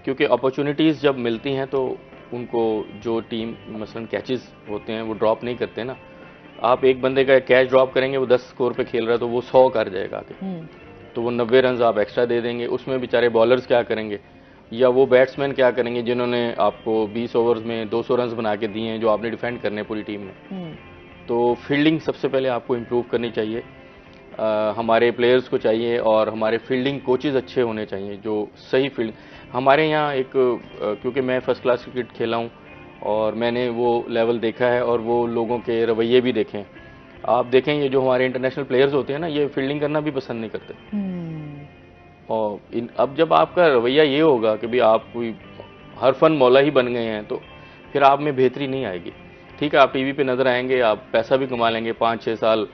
क्योंकि अपॉर्चुनिटीज़ जब मिलती हैं तो उनको जो टीम मसलन कैचेस होते हैं वो ड्रॉप नहीं करते ना। आप एक बंदे का कैच ड्रॉप करेंगे, वो 10 स्कोर पे खेल रहा है तो वो 100 कर जाएगा आगे, तो वो 90 रन आप एक्स्ट्रा दे देंगे। उसमें बेचारे बॉलर्स क्या करेंगे, या वो बैट्समैन क्या करेंगे जिन्होंने आपको 20 ओवर्स में 200 रन बना के दिए हैं, जो आपने डिफेंड करने पूरी टीम में। तो फील्डिंग सबसे पहले आपको इम्प्रूव करनी चाहिए, हमारे प्लेयर्स को चाहिए, और हमारे फील्डिंग कोचेज़ अच्छे होने चाहिए जो सही फील्ड। हमारे यहाँ एक क्योंकि मैं फर्स्ट क्लास क्रिकेट खेला हूँ और मैंने वो लेवल देखा है और वो लोगों के रवैये भी देखे हैं। आप देखें, ये जो हमारे इंटरनेशनल प्लेयर्स होते हैं ना, ये फील्डिंग करना भी पसंद नहीं करते। और अब जब आपका रवैया ये होगा कि भाई आप कोई हर फन मौला ही बन गए हैं, तो फिर आप में बेहतरी नहीं आएगी। ठीक है, आप टीवी पे नज़र आएंगे, आप पैसा भी कमा लेंगे, 5-6 साल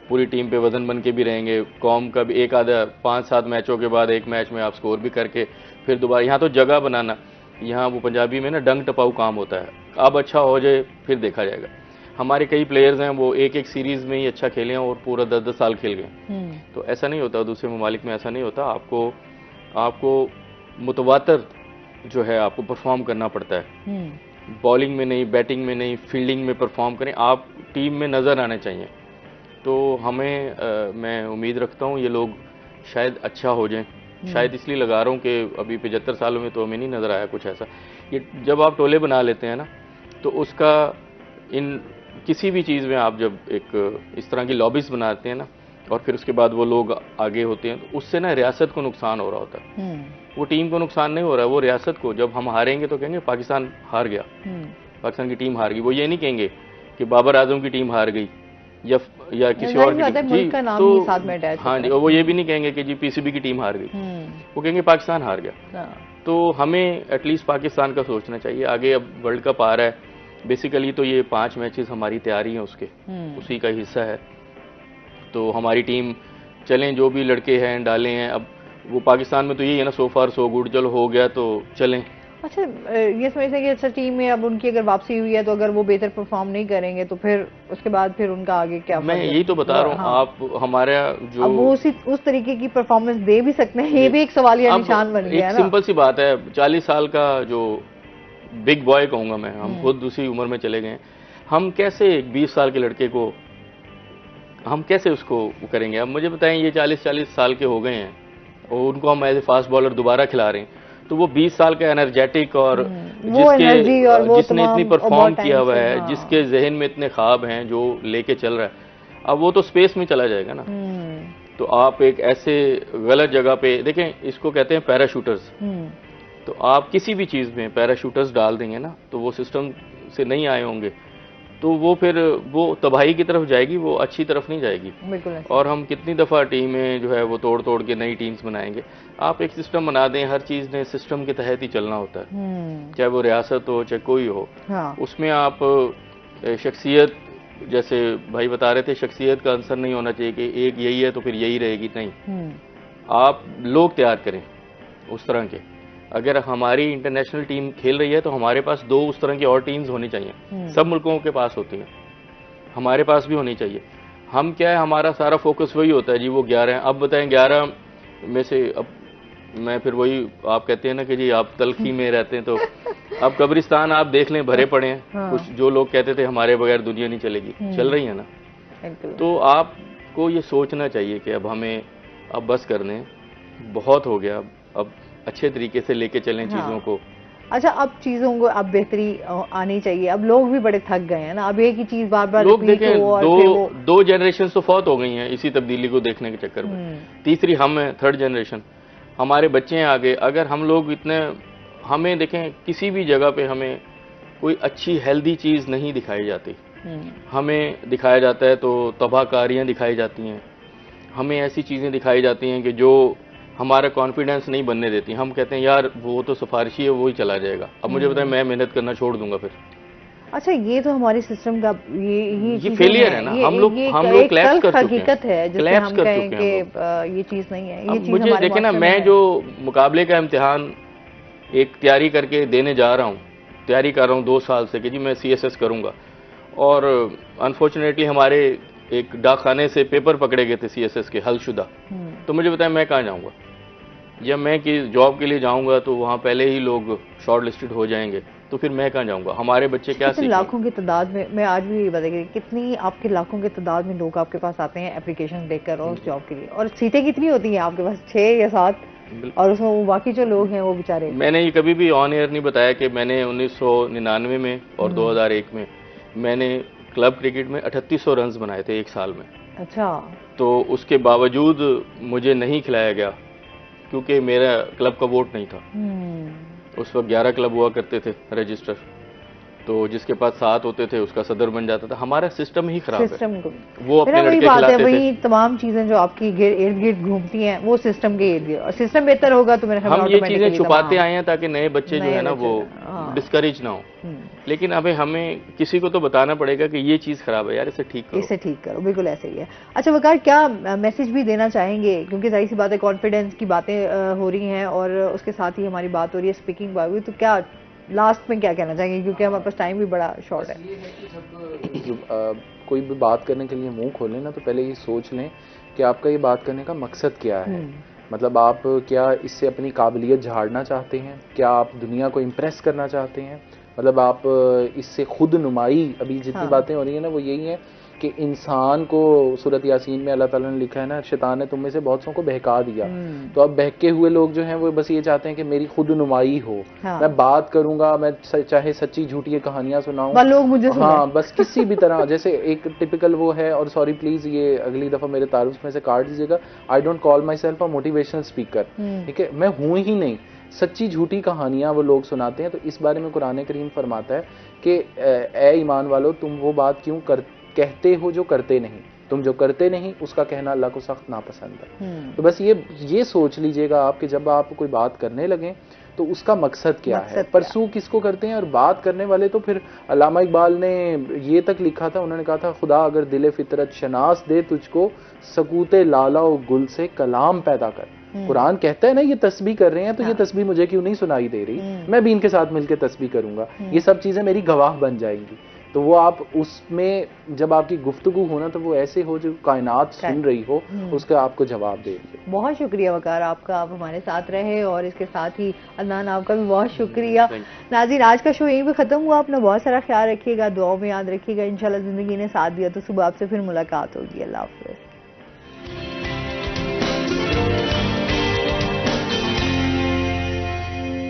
पूरी टीम पे वजन बन के भी रहेंगे, कौम का भी एक आधा 5-7 मैचों के बाद एक मैच में आप स्कोर भी करके फिर दोबारा यहाँ तो जगह बनाना, यहाँ वो पंजाबी में ना डंग टपाऊ काम होता है, अब अच्छा हो जाए फिर देखा जाएगा। हमारे कई प्लेयर्स हैं वो एक सीरीज़ में ही अच्छा खेले हैं और पूरा 10-10 साल खेल गए। तो ऐसा नहीं होता, दूसरे ममालिक में ऐसा नहीं होता। आपको मुतवातर जो है आपको परफॉर्म करना पड़ता है, बॉलिंग में नहीं, बैटिंग में नहीं, फील्डिंग में परफॉर्म करें, आप टीम में नज़र आने चाहिए। तो मैं उम्मीद रखता हूँ ये लोग शायद अच्छा हो जाएं। शायद इसलिए लगा रहा हूँ कि अभी 75 सालों में तो हमें नहीं नज़र आया कुछ ऐसा। ये जब आप टोले बना लेते हैं ना, तो उसका किसी भी चीज़ में आप जब एक इस तरह की लॉबीज बनाते हैं ना, और फिर उसके बाद वो लोग आगे होते हैं, तो उससे ना रियासत को नुकसान हो रहा होता है। वो टीम को नुकसान नहीं हो रहा है, वो रियासत को। जब हम हारेंगे तो कहेंगे पाकिस्तान हार गया, पाकिस्तान की टीम हार गई। वो ये नहीं कहेंगे कि बाबर आजम की टीम हार गई या किसी और की टीम। तो हाँ जी, और वो ये भी नहीं कहेंगे कि जी पीसीबी की टीम हार गई, वो कहेंगे पाकिस्तान हार गया। तो हमें एटलीस्ट पाकिस्तान का सोचना चाहिए। आगे अब वर्ल्ड कप आ रहा है, बेसिकली तो ये 5 मैचेस हमारी तैयारी है उसके, उसी का हिस्सा है। तो हमारी टीम चलें, जो भी लड़के हैं डाले हैं। अब वो पाकिस्तान में तो यही है ना, सो फार सो गुड, चलो हो गया तो चलें। अच्छा, ये समझते हैं कि अच्छा टीम में अब उनकी अगर वापसी हुई है तो अगर वो बेहतर परफॉर्म नहीं करेंगे तो फिर उसके बाद फिर उनका आगे क्या? मैं यही तो बता रहा हूँ। हाँ। आप हमारा जो अब वो उस तरीके की परफॉर्मेंस दे भी सकते हैं, ये भी एक सवालिया निशान बन गया है ना। सिंपल सी बात है, 40 साल का जो बिग बॉय कहूँगा मैं, हम खुद उसी उम्र में चले गए। हम कैसे 20 साल के लड़के को हम कैसे उसको करेंगे? अब मुझे बताएं, ये 40 साल के हो गए हैं और उनको हम एज ए फास्ट बॉलर दोबारा खिला रहे हैं, तो वो 20 साल का एनर्जेटिक और जिसने इतनी परफॉर्म किया हुआ है, जिसके जहन में इतने ख्वाब हैं, जो लेके चल रहा है, अब वो तो स्पेस में चला जाएगा ना। तो आप एक ऐसे गलत जगह पे देखें, इसको कहते हैं पैराशूटर्स। तो आप किसी भी चीज़ में पैराशूटर्स डाल देंगे ना, तो वो सिस्टम से नहीं आए होंगे, तो वो फिर वो तबाही की तरफ जाएगी, वो अच्छी तरफ नहीं जाएगी। और हम कितनी दफ़ा टीमें जो है वो तोड़ तोड़ के नई टीम्स बनाएंगे। आप एक सिस्टम बना दें, हर चीज़ ने सिस्टम के तहत ही चलना होता है, चाहे वो रियासत हो चाहे कोई हो। हाँ। उसमें आप शख्सियत, जैसे भाई बता रहे थे, शख्सियत का आंसर नहीं होना चाहिए कि एक यही है तो फिर यही रहेगी, नहीं। आप लोग तैयार करें उस तरह के। अगर हमारी इंटरनेशनल टीम खेल रही है तो हमारे पास 2 उस तरह की और टीम्स होनी चाहिए। सब मुल्कों के पास होती हैं, हमारे पास भी होनी चाहिए। हम क्या है, हमारा सारा फोकस वही होता है जी, वो 11 हैं। अब बताएं 11 में से, अब मैं फिर वही, आप कहते हैं ना कि जी आप तलखी में रहते हैं, तो अब कब्रिस्तान आप देख लें भरे पड़े हैं। हाँ। कुछ जो लोग कहते थे हमारे बगैर दुनिया नहीं चलेगी, चल रही है ना। तो आपको ये सोचना चाहिए कि अब हमें अब बस कर दें, बहुत हो गया, अब अच्छे तरीके से लेके चलें चीज़ों को। अच्छा, अब चीजों को अब बेहतरी आनी चाहिए। अब लोग भी बड़े थक गए हैं ना, अब एक ही चीज बार बार लोग देखें, और फिर वो दो जनरेशन तो फौत हो गई हैं इसी तब्दीली को देखने के चक्कर में। तीसरी हम हैं, थर्ड जनरेशन, हमारे बच्चे हैं आगे। अगर हम लोग इतने, हमें देखें किसी भी जगह पे हमें कोई अच्छी हेल्दी चीज़ नहीं दिखाई जाती, हमें दिखाया जाता है तो तबाहकारियाँ दिखाई जाती हैं, हमें ऐसी चीज़ें दिखाई जाती हैं कि जो हमारा कॉन्फिडेंस नहीं बनने देती। हम कहते हैं यार वो तो सिफारिशी है, वो ही चला जाएगा, अब मुझे पता है मैं मेहनत करना छोड़ दूंगा फिर। अच्छा, ये तो हमारे सिस्टम का ये फेलियर है ना। हम लोग क्लैप्स कर चुके हैं, हकीकत है जिसे हम कहें कि ये चीज नहीं है, ये चीज मुझे देखे ना, मैं जो मुकाबले का इम्तिहान एक तैयारी करके देने जा रहा हूँ, तैयारी कर रहा हूँ 2 साल से कि जी मैं CSS करूँगा, और अनफॉर्चुनेटली हमारे एक डाकखाने से पेपर पकड़े गए थे CSS के हलशुदा, तो मुझे बताया मैं कहाँ जाऊँगा, जब मैं कि जॉब के लिए जाऊँगा तो वहाँ पहले ही लोग शॉर्ट लिस्टेड हो जाएंगे, तो फिर मैं कहाँ जाऊँगा, हमारे बच्चे क्या सीखेंगे। लाखों की तादाद में, मैं आज भी ये बताइए कितनी आपके लाखों की तादाद में लोग आपके पास आते हैं एप्लीकेशन देकर और उस जॉब के लिए, और सीटें कितनी होती हैं आपके पास, 6 या 7, और उसमें वो बाकी जो लोग हैं वो बेचारे। मैंने ये कभी भी ऑन एयर नहीं बताया कि मैंने 1999 में और 2001 में मैंने क्लब क्रिकेट में 3800 रन बनाए थे एक साल में। अच्छा। तो उसके बावजूद मुझे नहीं खिलाया गया क्योंकि मेरा क्लब का वोट नहीं था। उस वक्त 11 क्लब हुआ करते थे रजिस्टर, तो जिसके पास 7 होते थे उसका सदर बन जाता था। हमारा सिस्टम ही खराब है। वो अपने लड़के खिलाते थे। वही तमाम चीजें जो आपकी इर्द गिर्द घूमती हैं वो सिस्टम के इर्द गिर्द, और सिस्टम बेहतर होगा तो मेरे ख्याल में हम ये चीजें छुपाते आए हैं ताकि नए बच्चे जो है ना वो डिस्करेज ना हो। लेकिन अभी हमें किसी को तो बताना पड़ेगा कि ये चीज खराब है यार, इसे ठीक करो, इसे ठीक करो। बिल्कुल ऐसे ही है। अच्छा वकार, क्या मैसेज भी देना चाहेंगे, क्योंकि जाहिर सी बात है कॉन्फिडेंस की बातें हो रही हैं और उसके साथ ही हमारी बात हो रही है स्पीकिंग बात, तो क्या लास्ट में क्या कहना चाहेंगे, क्योंकि हमारे पास टाइम भी बड़ा शॉर्ट है। ये है कि जब कोई भी बात करने के लिए मुंह खोलें ना, तो पहले ये सोच लें कि आपका ये बात करने का मकसद क्या है। मतलब आप क्या इससे अपनी काबिलियत झाड़ना चाहते हैं, क्या आप दुनिया को इम्प्रेस करना चाहते हैं, मतलब आप इससे खुद नुमाई, अभी जितनी बातें हो रही है ना वो यही है कि इंसान को सूरत यासीन में अल्लाह ताला ने लिखा है ना, शैतान ने तुम में से बहुत सौ को बहका दिया। तो अब बहके हुए लोग जो हैं वो बस ये चाहते हैं कि मेरी खुद नुमाई हो। मैं बात करूंगा, मैं चाहे सच्ची झूठी कहानियां सुनाऊं, लोग मुझे बस किसी भी तरह। जैसे एक टिपिकल वो है, और सॉरी प्लीज ये अगली दफा मेरे तारुफ में से काट दीजिएगा, I don't call my self a motivational speaker, ठीक है, मैं हूं ही नहीं। सच्ची झूठी कहानियां वो लोग सुनाते हैं। तो इस बारे में कुरान करीम फरमाता है कि ए ईमान वालों, तुम वो बात क्यों कहते हो जो करते नहीं, तुम जो करते नहीं उसका कहना अल्लाह को सख्त नापसंद है। तो बस ये सोच लीजिएगा आप कि जब आप कोई बात करने लगे तो उसका मकसद क्या है, परसू किसको करते हैं। और बात करने वाले तो फिर अल्लामा इकबाल ने ये तक लिखा था, उन्होंने कहा था खुदा अगर दिले फितरत शनास दे तुझको, सकूते लाला और गुल से कलाम पैदा कर। कुरान कहता है ना ये तस्बीह कर रहे हैं, तो ये तस्बीह मुझे क्यों नहीं सुनाई दे रही, मैं भी इनके साथ मिलकर तस्बीह करूंगा, ये सब चीजें मेरी गवाह बन जाएंगी। तो वो आप उसमें जब आपकी गुफ्तगू हो ना, तो वो ऐसे हो जो कायनात सुन रही हो, उसका आपको जवाब दे रही है। बहुत शुक्रिया वकार आपका, आप हमारे साथ रहे, और इसके साथ ही अदनान आपका भी बहुत शुक्रिया। नाज़रीन, आज का शो यहीं पे खत्म हुआ। अपना बहुत सारा ख्याल रखिएगा, दुआओं में याद रखिएगा। इंशाल्लाह जिंदगी ने साथ दिया तो सुबह आपसे फिर मुलाकात होगी। अल्लाह हाफ़िज़।